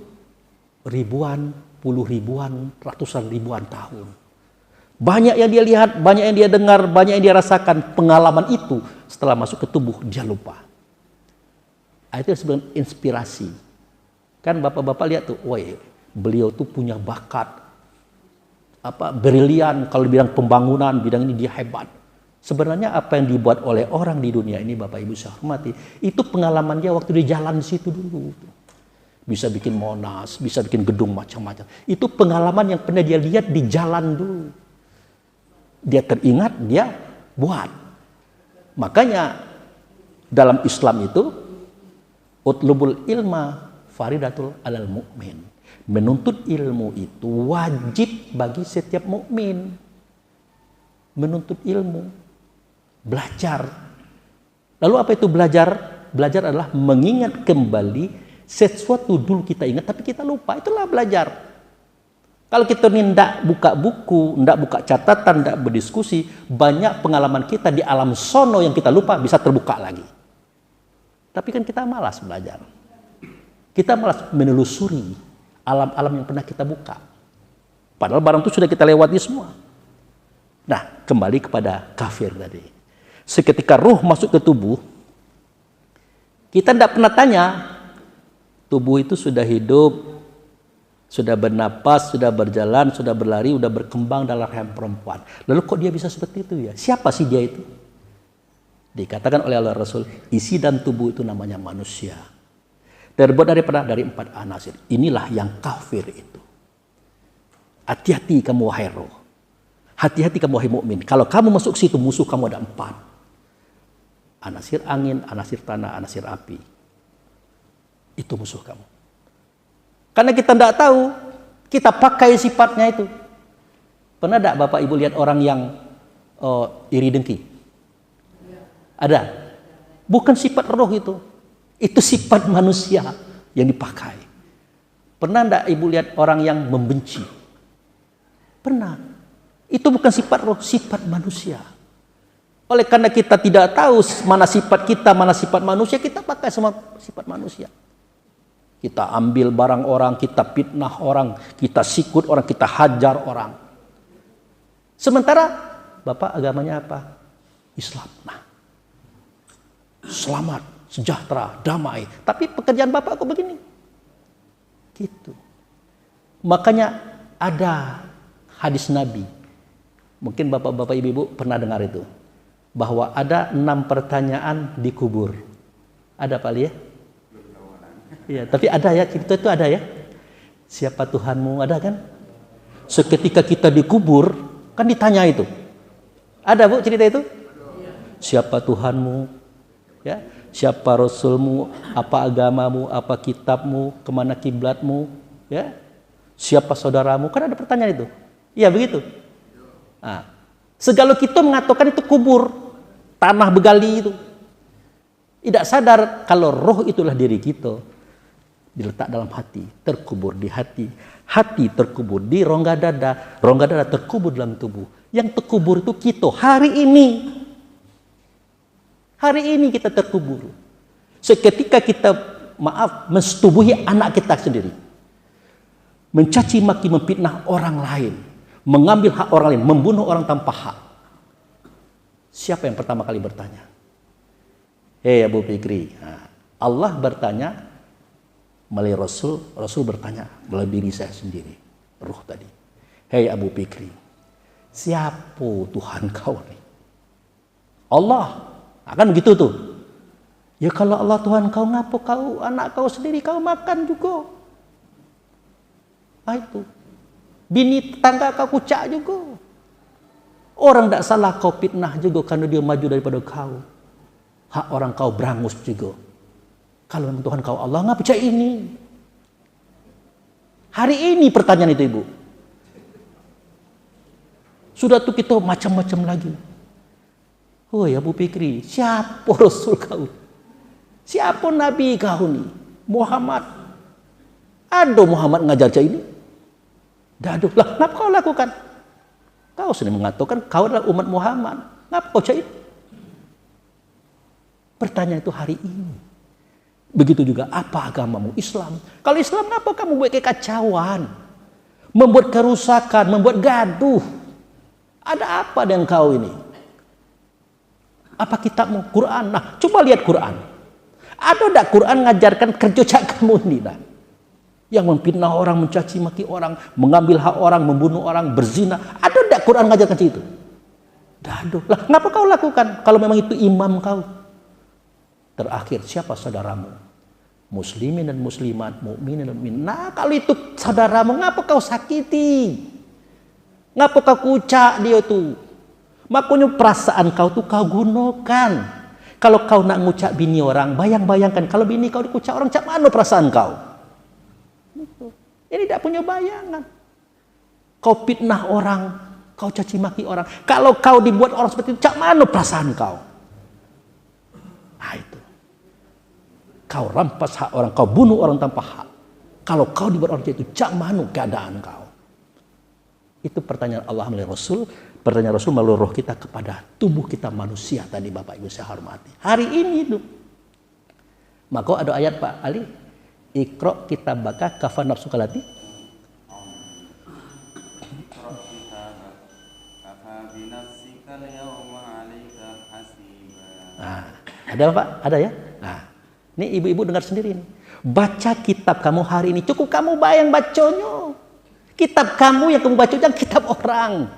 ribuan, puluh ribuan, ratusan ribuan tahun. Banyak yang dia lihat, banyak yang dia dengar, banyak yang dia rasakan. Pengalaman itu setelah masuk ke tubuh dia lupa. Itu disebut inspirasi. Kan bapak-bapak lihat tuh, woi, beliau tuh punya bakat brilian, kalau bilang pembangunan, bidang ini dia hebat. Sebenarnya apa yang dibuat oleh orang di dunia ini, Bapak Ibu saya hormati, itu pengalaman dia waktu dia jalan di situ dulu. Bisa bikin Monas, bisa bikin gedung macam-macam. Itu pengalaman yang pernah dia lihat di jalan dulu. Dia teringat, dia buat. Makanya dalam Islam itu utlubul ilma faridatul alal mu'min. Menuntut ilmu itu wajib bagi setiap mukmin. Menuntut ilmu, belajar. Lalu apa itu belajar? Belajar adalah mengingat kembali sesuatu dulu kita ingat tapi kita lupa. Itulah belajar. Kalau kita tidak buka buku, tidak buka catatan, tidak berdiskusi, banyak pengalaman kita di alam sono yang kita lupa bisa terbuka lagi. Tapi kan kita malas belajar. Kita malas menelusuri alam-alam yang pernah kita buka. Padahal barang itu sudah kita lewati semua. Nah, kembali kepada kafir tadi. Seketika ruh masuk ke tubuh, kita tidak pernah tanya, tubuh itu sudah hidup, sudah bernapas, sudah berjalan, sudah berlari, sudah berkembang dalam rahim perempuan. Lalu kok dia bisa seperti itu ya? Siapa sih dia itu? Dikatakan oleh Allah Rasul, isi dan tubuh itu namanya manusia. Terbuat dari 4 anasir. Inilah yang kafir itu. Hati-hati kamu wahai roh. Hati-hati kamu wahai mukmin. Kalau kamu masuk situ, musuh kamu ada 4. Anasir angin, anasir tanah, anasir api. Itu musuh kamu. Karena kita tidak tahu, kita pakai sifatnya itu. Pernah tidak Bapak Ibu lihat orang yang iri dengki? Ada. Bukan sifat roh itu. Itu sifat manusia yang dipakai. Pernah tidak Ibu lihat orang yang membenci? Pernah. Itu bukan sifat roh, sifat manusia. Oleh karena kita tidak tahu mana sifat kita, mana sifat manusia, kita pakai semua sifat manusia. Kita ambil barang orang, kita fitnah orang, kita sikut orang, kita hajar orang. Sementara Bapak agamanya apa? Islam. Nah, selamat, sejahtera, damai. Tapi pekerjaan Bapak kok begini? Gitu. Makanya ada hadis Nabi. Mungkin Bapak-bapak Ibu-ibu pernah dengar itu. Bahwa ada 6 pertanyaan di kubur. Ada Pak Ali ya? Iya, tapi ada ya, cerita itu ada ya. Siapa Tuhanmu, ada kan? Seketika kita dikubur, kan ditanya itu. Ada Bu cerita itu? Siapa Tuhanmu? Ya, siapa Rasulmu? Apa agamamu? Apa kitabmu? Kemana kiblatmu? Ya, siapa saudaramu? Kan ada pertanyaan itu. Iya begitu. Nah, segala kita mengatakan itu kubur, tanah begali itu. Tidak sadar kalau roh itulah diri kita. Diletak dalam hati, terkubur di hati, hati terkubur di rongga dada terkubur dalam tubuh. Yang terkubur itu kita hari ini. Hari ini kita terkubur. Seketika kita, mensetubuhi anak kita sendiri. Mencaci maki, memfitnah orang lain. Mengambil hak orang lain, membunuh orang tanpa hak. Siapa yang pertama kali bertanya? Hei Abu Fikri. Nah, Allah bertanya melalui Rasul bertanya melalui diri saya sendiri, ruh tadi. Hei Abu Fikri, siapa Tuhan kau nih? Allah. Akan begitu tuh. Ya kalau Allah Tuhan kau, ngapa kau anak kau sendiri kau makan juga? Itu. Bini tetangga kau kucak juga. Orang tidak salah kau fitnah juga karena dia maju daripada kau. Hak orang kau berangus juga. Kalau memang Tuhan kau Allah, ngapa percaya ini? Hari ini pertanyaan itu Ibu. Sudah tuh kita macam-macam lagi. Oh ya Abu Fikri, siapa Rasul kau? Siapa Nabi kau nih? Muhammad. Ada Muhammad ngajar cak ini? Daduh lah, kenapa kau lakukan? Kau sendiri mengatakan kau adalah umat Muhammad. Ngapa kau cak ini? Pertanyaan itu hari ini. Begitu juga apa agamamu? Islam. Kalau Islam, kenapa kamu buat kekacauan? Membuat kerusakan, membuat gaduh. Ada apa dengan kau ini? Apa kitabmu? Quran. Nah, coba lihat Quran. Ada tidak Quran ngajarkan kerja cak kamu ini? Nah, yang memfitnah orang, mencaci maki orang, mengambil hak orang, membunuh orang, berzina. Ada tidak Quran ngajarkan itu? Tidak ada. Lah, kenapa kau lakukan? Kalau memang itu imam kau. Terakhir, siapa saudaramu? Muslimin dan muslimat, mukminin dan mukmin. Nah, kalau itu saudaramu, ngapa kau sakiti? Ngapa kau kucak dia tuh? Makanya perasaan kau tuh kau gunakan. Kalau kau nak ngucak bini orang, bayangkan kalau bini kau dikucak orang, cak mana perasaan kau? Ini tidak punya bayangan. Kau fitnah orang, kau caci maki orang. Kalau kau dibuat orang seperti itu, cak mana perasaan kau? Nah itu. Kau rampas hak orang, kau bunuh orang tanpa hak. Kalau kau dibuat orang itu, cak mana keadaan kau? Itu pertanyaan Allah melalui Rasul. Pertanyaan Rasul melalui roh kita kepada tubuh kita manusia tadi Bapak Ibu saya hormati. Hari ini itu. Maka ada ayat Pak Ali. Iqra kitabaka kafa nafsuka lati. Nah, ada Pak? Ada ya? Nah, ini ibu-ibu dengar sendiri nih. Baca kitab kamu hari ini. Cukup kamu bayang bacanya. Kitab kamu yang kamu baca jangan kitab orang.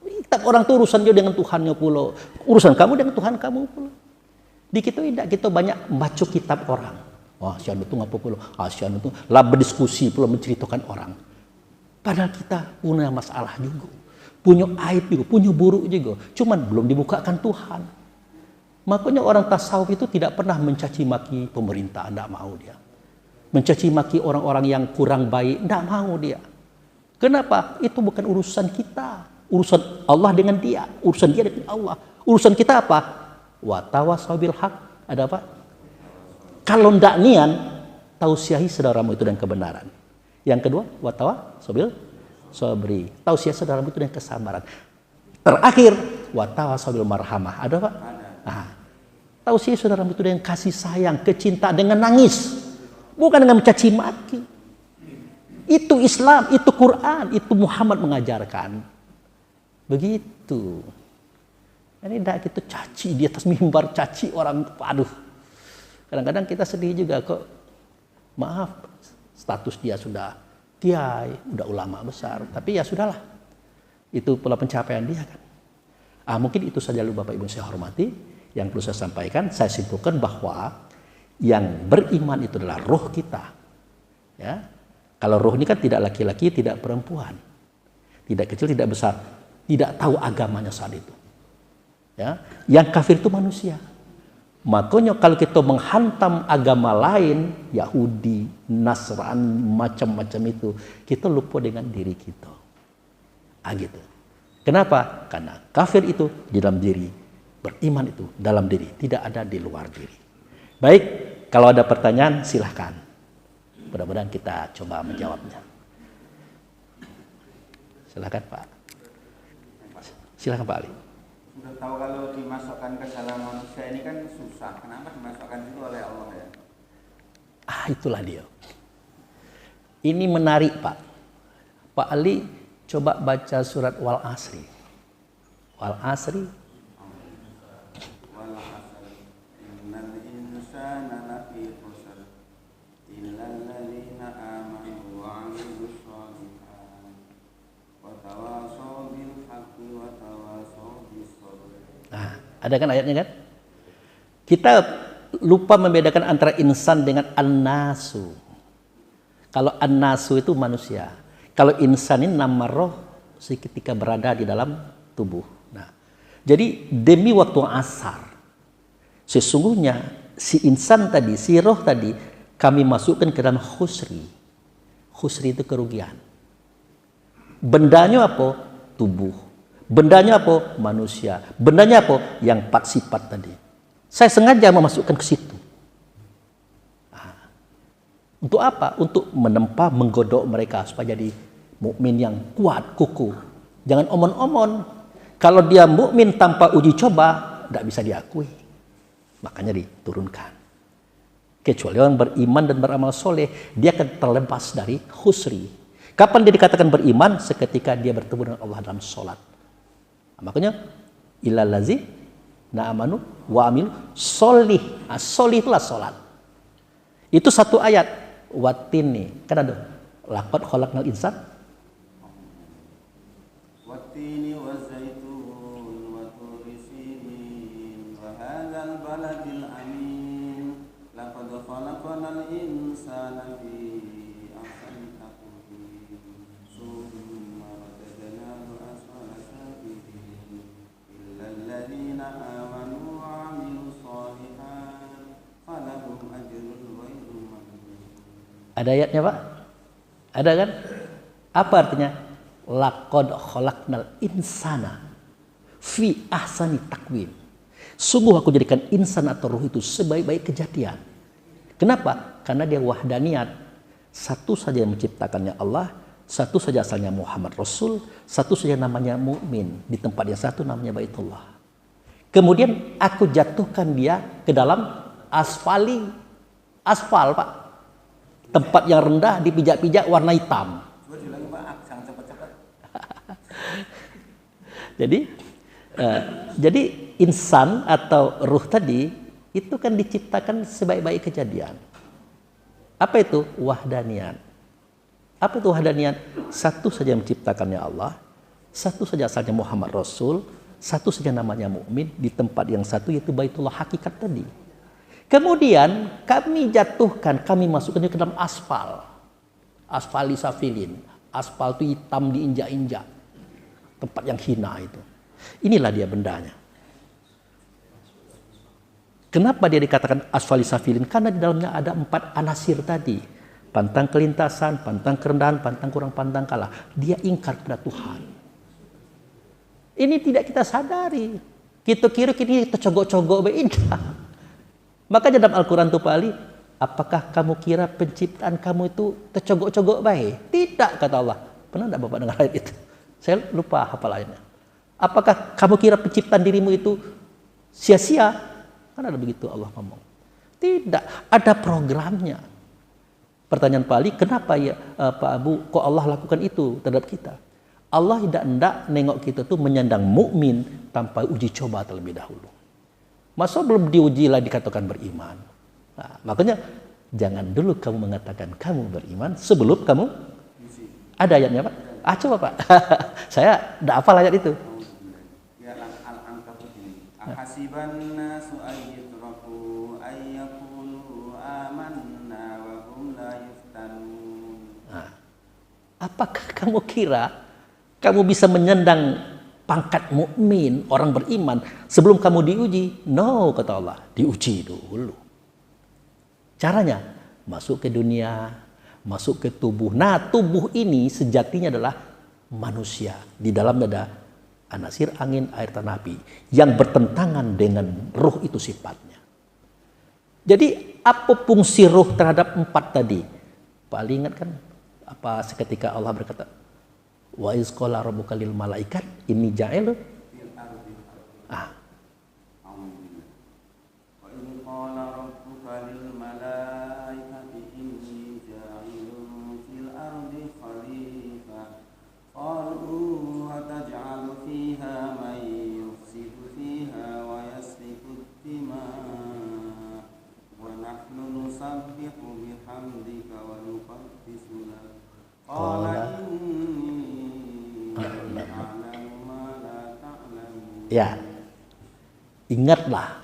Kitab orang itu urusan dia dengan Tuhannya pula. Urusan kamu dengan Tuhan kamu pula. Di kita tidak, kita banyak membaca kitab orang. Wah, sian itu ngapa pula? Sian itu lah berdiskusi pula menceritakan orang. Padahal kita punya masalah juga. Punya aib juga, punya buruk juga. Cuman belum dibukakan Tuhan. Makanya orang tasawuf itu tidak pernah mencaci maki pemerintah, tidak mau dia. Mencaci maki orang-orang yang kurang baik, tidak mau dia. Kenapa? Itu bukan urusan kita. Urusan Allah dengan dia. Urusan dia dengan Allah. Urusan kita apa? Wa tawassaw bil haq. Ada apa? Kalau tidak nian, tausiahi saudaramu itu dengan kebenaran. Yang kedua, wa tawassaw bil sabri. Tausiah saudaramu itu dengan kesabaran. Terakhir, wa tawassaw bil marhamah. Ada apa? Nah, tausiah saudaramu itu dengan kasih sayang, kecintaan, dengan nangis. Bukan dengan mencaci maki. Itu Islam, itu Quran, itu Muhammad mengajarkan. Begitu. Ini tidak kita caci di atas mimbar, caci orang. Aduh. Kadang-kadang kita sedih juga kok. Maaf, status dia sudah kiai, udah ulama besar. Tapi ya sudahlah. Itu pula pencapaian dia kan. Mungkin itu saja dulu Bapak Ibu saya hormati. Yang perlu saya sampaikan, saya simpulkan bahwa yang beriman itu adalah roh kita. Ya. Kalau roh ini kan tidak laki-laki, tidak perempuan. Tidak kecil, tidak besar. Tidak tahu agamanya saat itu. Ya. Yang kafir itu manusia. Makanya kalau kita menghantam agama lain, Yahudi, Nasrani, macam-macam itu, kita lupa dengan diri kita. Gitu. Kenapa? Karena kafir itu di dalam diri, beriman itu dalam diri, tidak ada di luar diri. Baik, kalau ada pertanyaan silahkan. Mudah-mudahan kita coba menjawabnya. Silahkan Pak. Silahkan Pak Ali. Sudah tahu kalau dimasukkan ke dalam manusia ini kan susah. Kenapa dimasukkan itu oleh Allah ya? Itulah dia. Ini menarik Pak. Pak Ali coba baca surat Wal Asri. Wal Asri. Wal Asri. Innal insana lafi khusr. Illal ladzina amanu wa 'amilus shalihat. Wa tawassaw bil haqqi wa tawassaw bis sabr. Nah, ada kan ayatnya kan? Kita lupa membedakan antara insan dengan an-nasu. Kalau an-nasu itu manusia. Kalau insan ini nama roh seketika berada di dalam tubuh. Nah, jadi demi waktu asar, sesungguhnya si insan tadi, si roh tadi, kami masukkan ke dalam khusri. Khusri itu kerugian. Bendanya apa? Tubuh. Bendanya apa? Manusia. Bendanya apa? Yang 4 sifat tadi. Saya sengaja memasukkan ke situ. Untuk apa? Untuk menempa, menggodok mereka supaya jadi mukmin yang kuat, kukuh. Jangan omon-omon. Kalau dia mukmin tanpa uji coba, tidak bisa diakui. Makanya diturunkan. Kecuali orang beriman dan beramal soleh, dia akan terlepas dari khusri. Kapan dia dikatakan beriman? Seketika dia bertemu dengan Allah dalam sholat. Makanya ilallazi na'amanu wa amil solih. Solih itulah sholat. Itu satu ayat. Watini. Kan ada. Laqad khalaqnal insan. Watini wa zaitun wa turi sinin wa hadzal baladil amin. Laqad khalaqnal insana fi ahsani taqwim. Summa radadnahu asfala safilin. Illal ladzina amanu wa 'amilus shalihat falahum ajrun ghairu mamnun. Ada ayatnya, Pak? Ada kan? Apa artinya? Laqad khalaqnal insana fi ahsani taqwim. Sungguh aku jadikan insan atau ruh itu sebaik-baik kejadian. Kenapa? Karena dia wahdaniyat. Satu saja yang menciptakannya Allah, satu saja asalnya Muhammad Rasul, satu saja namanya mukmin. Di tempat yang satu namanya Baitullah. Kemudian aku jatuhkan dia ke dalam asfal, Pak. Tempat yang rendah dipijak-pijak warna hitam. Jadi insan atau ruh tadi itu kan diciptakan sebaik-baik kejadian. Apa itu? Wahdaniyat. Apa itu wahdaniyat? Satu saja menciptakannya Allah, satu saja asalnya Muhammad Rasul, satu saja namanya mukmin di tempat yang satu yaitu Baitullah hakikat tadi. Kemudian kami jatuhkan, kami masukkan ke dalam asfal. Asfali safilin. Aspal itu hitam diinjak-injak. Tempat yang hina itu. Inilah dia bendanya. Kenapa dia dikatakan asfali safilin? Karena di dalamnya ada 4 anasir tadi. Pantang kelintasan, pantang kerendahan, pantang kurang, pantang kalah. Dia ingkar pada Tuhan. Ini tidak kita sadari. Kita kira ini tercogok-cogok beda. Makanya dalam Al-Quran itu Pak Ali, apakah kamu kira penciptaan kamu itu tercogok-cogok baik? Tidak, kata Allah. Pernah tidak Bapak dengar ayat itu? Saya lupa hafal ayatnya. Apakah kamu kira penciptaan dirimu itu sia-sia? Kan ada begitu Allah ngomong. Tidak, ada programnya. Pertanyaan Pak Ali, kenapa ya Pak Abu, kok Allah lakukan itu terhadap kita? Allah tidak hendak nengok kita tuh menyandang mukmin tanpa uji coba terlebih dahulu. Masa belum diuji lah dikatakan beriman. Nah, makanya jangan dulu kamu mengatakan kamu beriman sebelum kamu ada ayatnya Pak. Coba Pak. Saya tidak hafal ayat itu. Ya Al-Ankabut ini. Ahasiban nasu ayyutraku ayyakulu amanna wa hum la yuftanun. Apakah kamu kira kamu bisa menyandang pangkat mukmin, orang beriman sebelum kamu diuji? No, kata Allah, diuji dulu. Caranya masuk ke dunia, masuk ke tubuh. Nah, tubuh ini sejatinya adalah manusia. Di dalamnya ada anasir angin, air, tanah, api yang bertentangan dengan ruh itu sifatnya. Jadi apa fungsi ruh terhadap 4 tadi? Paling ingat kan apa seketika Allah berkata, wa iz qala rabbuka lil malaikat inni ja'il Ya, ingatlah,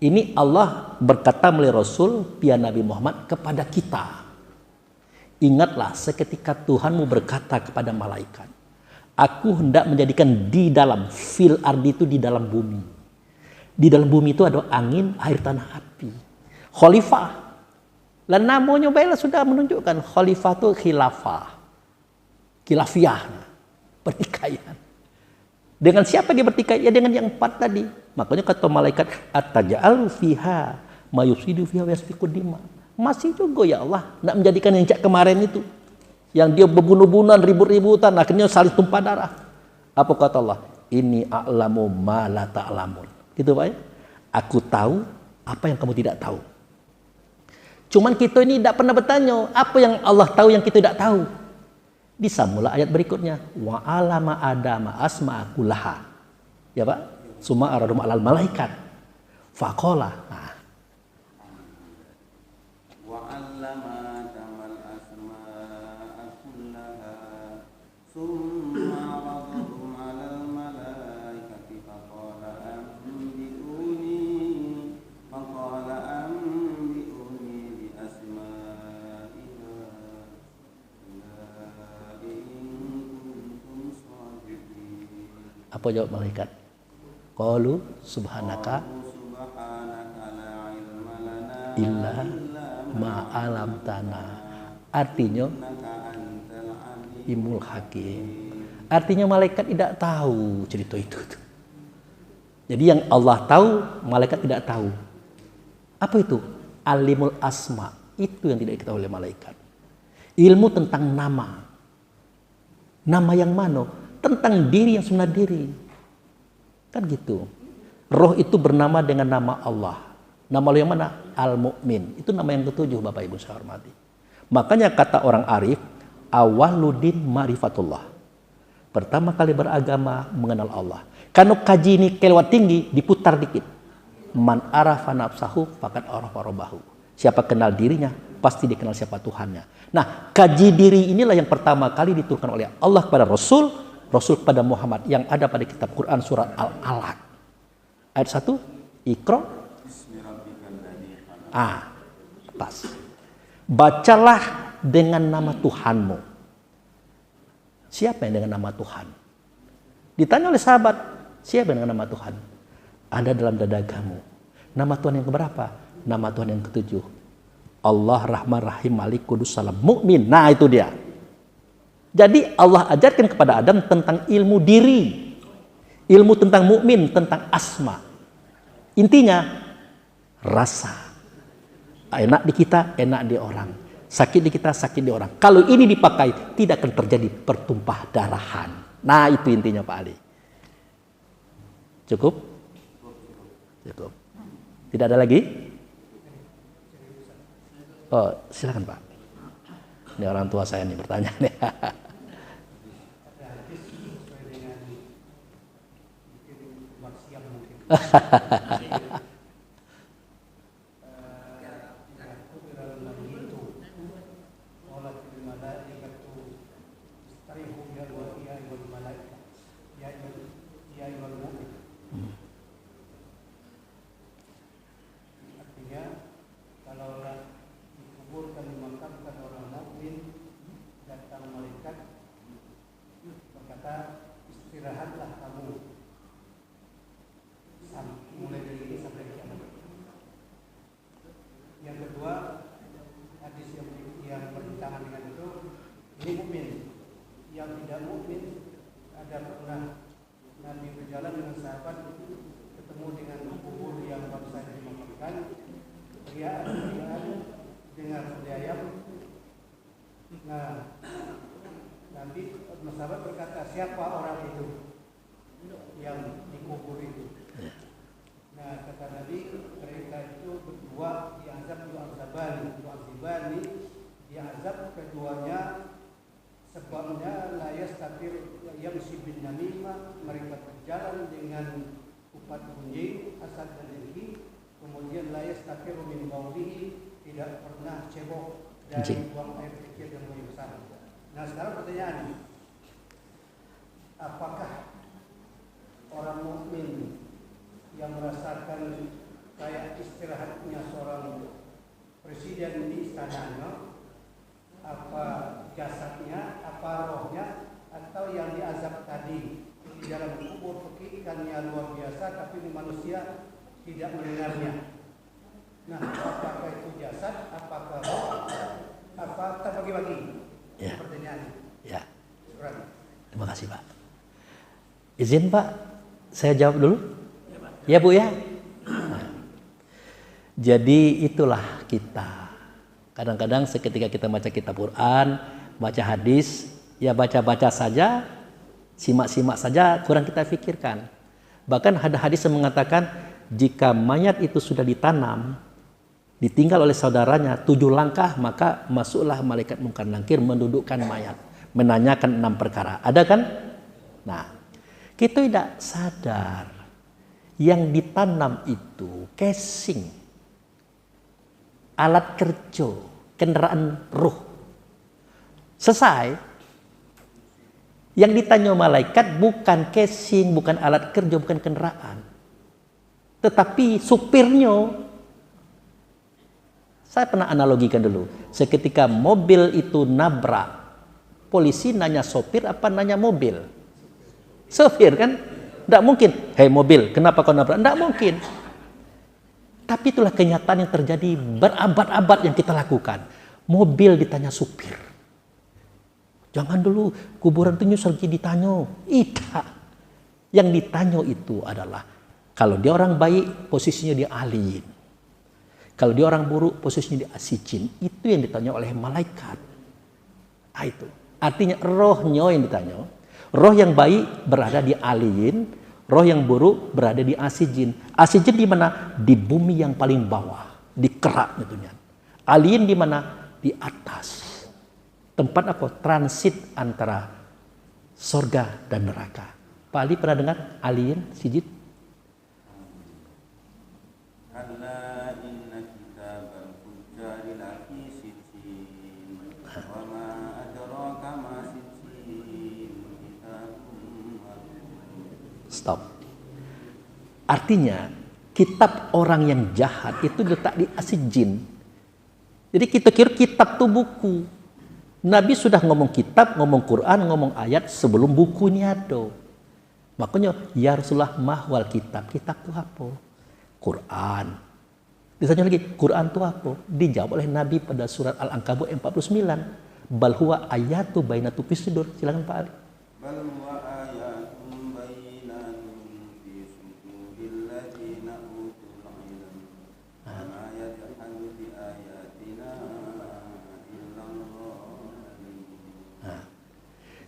ini Allah berkata melalui Rasul via Nabi Muhammad kepada kita. Ingatlah seketika Tuhanmu berkata kepada malaikat, aku hendak menjadikan di dalam fil ardi itu di dalam bumi. Di dalam bumi itu ada angin, air, tanah, api. Khalifah. Dan namanya baiklah sudah menunjukkan khalifah itu khilafah. Khilafiyah, pertikaian. Dengan siapa dia bertikai? Ya dengan yang 4 tadi. Makanya kata malaikat, ataj'alu fiha ma yufsidu fiha wa yasfiku dima. Masih juga ya Allah nak menjadikan yang cak kemarin itu, yang dia berbunuh-bunuhan, ribut-ributan, akhirnya saling tumpah darah. Apa kata Allah? Ini a'lamu ma la ta'lamun. Gitu Pak ya? Aku tahu apa yang kamu tidak tahu. Cuman kita ini tidak pernah bertanya apa yang Allah tahu yang kita tidak tahu. Disambunglah ayat berikutnya, wa alama adama asma'a kullaha. Ya Pak, summa aradum alal malaikat. Faqala. Nah, وعلم آدم الأسماء كلها ثم عرضهم على الملائكة فقال أنبئوني بأسماء هؤلاء إن كنتم صادقين. apa jawab malaikat? Qalu subhanaka illa ma'alam tanah. Artinya imul hakim. Artinya malaikat tidak tahu cerita itu. Jadi yang Allah tahu, malaikat tidak tahu. Apa itu? Alimul asma. Itu yang tidak diketahui oleh malaikat. Ilmu tentang nama. Nama yang mana? Tentang diri yang sebenarnya diri. Kan gitu. Roh itu bernama dengan nama Allah. Nama Allah yang mana? Al-Mu'min. Itu nama yang ketujuh Bapak Ibu saya hormati. Makanya kata orang arif, awaludin ma'rifatullah. Pertama kali beragama mengenal Allah. Karena kaji ini kelewat tinggi, diputar dikit. Man arafa nafsahu faqad arafa rabbahu. Siapa kenal dirinya, pasti dikenal siapa Tuhannya. Nah, kaji diri inilah yang pertama kali diturunkan oleh Allah kepada Rasul, Rasul kepada Muhammad yang ada pada kitab Quran surat Al-Alaq. Ayat 1, Iqra. Pas. Bacalah dengan nama Tuhanmu. Siapa yang dengan nama Tuhan? Ditanya oleh sahabat, siapa yang dengan nama Tuhan? Ada dalam dadagamu. Nama Tuhan yang keberapa? Nama Tuhan yang ketujuh. Allah Rahman Rahim Malik Kudus Salam Mukmin. Nah itu dia. Jadi Allah ajarkan kepada Adam tentang ilmu diri. Ilmu tentang mukmin, tentang asma. Intinya rasa. Enak di kita, enak di orang. Sakit di kita, sakit di orang. Kalau ini dipakai, tidak akan terjadi pertumpah darahan. Nah, itu intinya Pak Ali. Cukup? Cukup. Tidak ada lagi? Oh, silakan Pak. Ini orang tua saya nih bertanya nih. Istirahatlah kamu mulai dari ini sampai kiamat. Yang kedua, hadis yang bertentangan dengan itu, ini mukmin. Yang tidak mukmin, ada pernah Nabi berjalan dengan sahabat ketemu dengan kubur yang baru saja dimakamkan, teriak-teriak dengar ayam. Nah, Nabi sahabat berkata, siapa orang itu yang dikubur itu? Nah, kata Nabi, mereka itu berdua diazab yu'adzabani, diazab keduanya sebabnya la yastatir yamshi bin namimah, mereka berjalan dengan kupat gunjing, asad dan dengki, kemudian la yastatir min baulihi, tidak pernah cebok dari buang air kecil dan buang besar. Nah, sekarang pertanyaan, apakah orang mukmin yang merasakan kayak istirahatnya seorang presiden di istananya, apa jasadnya, apa rohnya, atau yang diazab tadi di dalam kubur pekikannya luar biasa, tapi manusia tidak mendengarnya. Nah, apakah itu jasad, apakah roh, apa terbagi-bagi? Ya. Pertanyaan. Ya. Surah. Terima kasih Pak. Izin Pak, saya jawab dulu. Ya Bu ya. Nah, jadi itulah kita. Kadang-kadang seketika kita baca kitab Quran, baca hadis, ya baca-baca saja, simak-simak saja, kurang kita pikirkan. Bahkan ada hadis yang mengatakan jika mayat itu sudah ditanam, ditinggal oleh saudaranya 7 langkah, maka masuklah malaikat Munkar Nakir mendudukkan mayat, menanyakan 6 perkara. Ada kan? Nah, Kita tidak sadar yang ditanam itu casing, alat kerja, kendaraan ruh. Selesai. Yang ditanya malaikat bukan casing, bukan alat kerja, bukan kendaraan. Tetapi supirnya. Saya pernah analogikan dulu. Seketika mobil itu nabrak, polisi nanya sopir apa nanya mobil? Sopir kan? Tidak mungkin. Hei mobil, kenapa kau nabrak? Tidak mungkin. Tapi itulah kenyataan yang terjadi berabad-abad yang kita lakukan. Mobil ditanya supir. Jangan dulu kuburan itu lagi ditanya. Tidak. Yang ditanya itu adalah kalau dia orang baik posisinya dia alien. Kalau dia orang buruk posisinya dia asijin. Itu yang ditanya oleh malaikat. Itu. Artinya rohnya yang ditanya. Roh yang baik berada di alien. Roh yang buruk berada di asijin. Asijin di mana? Di bumi yang paling bawah. Di kerak tentunya. Alien di mana? Di atas. Tempat apa? Transit antara sorga dan neraka. Pak Ali pernah dengar alien, sijin? Kalla inna kitabal fujjari lafi sijjin wa ma adraka ma sijjin kitabun marqum. Stop. Artinya kitab orang yang jahat itu letak di asijin. Jadi kita kira kitab itu buku. Nabi sudah ngomong kitab, ngomong Quran, ngomong ayat sebelum buku ini ada. Makanya ya Rasulullah mahwal kitab. Kitab itu apa? Quran. Ditanya lagi, Quran itu apa? Dijawab oleh Nabi pada surat Al-Ankabut 49. Bal huwa ayatu bainatu fis sudur. Silakan Pak Ali. Bal huwa ayatun bayyinatun fi suduril ladzina utul ilm. Wa ma yajhadu bi ayatina illallah.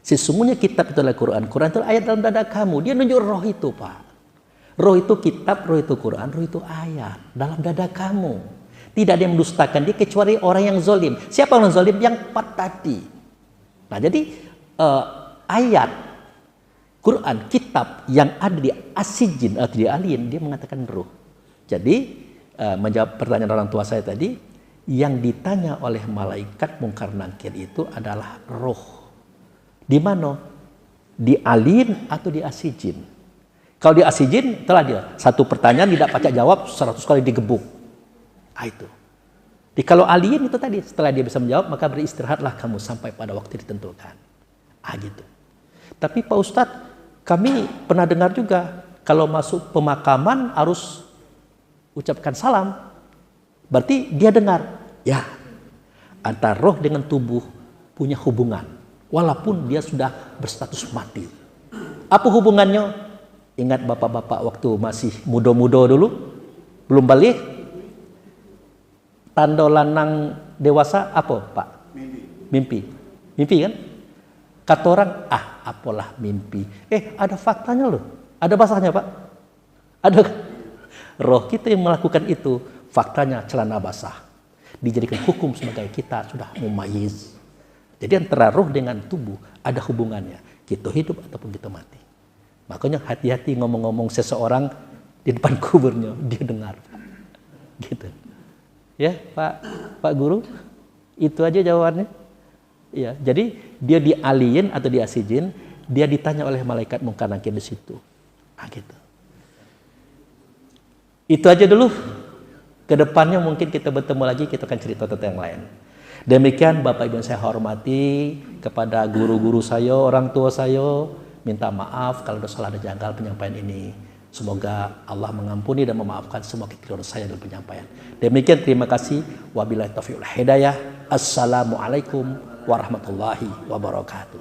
Sesungguhnya kitab itu adalah Quran. Quran itu ayat dalam dada kamu. Dia nunjuk roh itu, Pak. Roh itu kitab, roh itu Quran, roh itu ayat dalam dada kamu. Tidak ada yang mendustakan dia kecuali orang yang zalim. Siapa orang zalim? Yang empat tadi. Nah, jadi ayat Quran, kitab yang ada di asijin atau di alien, dia mengatakan roh. Jadi menjawab pertanyaan orang tua saya tadi, yang ditanya oleh malaikat mungkar nakir itu adalah roh. Di mana? Di alien atau di asijin? Kalau di asijin, telah dia. Satu pertanyaan tidak pacak jawab, 100 kali digebuk. Itu. Kalau alien itu tadi, setelah dia bisa menjawab, maka beristirahatlah kamu sampai pada waktu ditentukan. Gitu. Tapi Pak Ustadz, kami pernah dengar juga, kalau masuk pemakaman harus ucapkan salam. Berarti dia dengar. Ya, antara roh dengan tubuh punya hubungan. Walaupun dia sudah berstatus mati. Apa hubungannya? Ingat bapak-bapak waktu masih muda-muda dulu, belum balik, tanda lanang dewasa apa Pak? Mimpi. Mimpi kan? Kata orang, apalah mimpi. Ada faktanya loh, ada basahnya Pak. Ada roh kita yang melakukan itu, faktanya celana basah. Dijadikan hukum sebagai kita sudah mumayyiz. Jadi antara roh dengan tubuh ada hubungannya. Kita hidup ataupun kita mati. Makanya hati-hati ngomong-ngomong seseorang di depan kuburnya, dia dengar. Gitu. Ya, Pak Guru, itu aja jawabannya. Ya, jadi dia di alien atau di asijin, dia ditanya oleh malaikat mungkar nakir di situ. Gitu. Itu aja dulu. Kedepannya mungkin kita bertemu lagi, kita akan cerita tentang yang lain. Demikian Bapak Ibu yang saya hormati, kepada guru-guru saya, orang tua saya, minta maaf kalau ada salah dan janggal penyampaian ini. Semoga Allah mengampuni dan memaafkan semua kekeliruan saya dalam penyampaian. Demikian, terima kasih. Wabillahi taufiq wal hidayah. Assalamualaikum warahmatullahi wabarakatuh.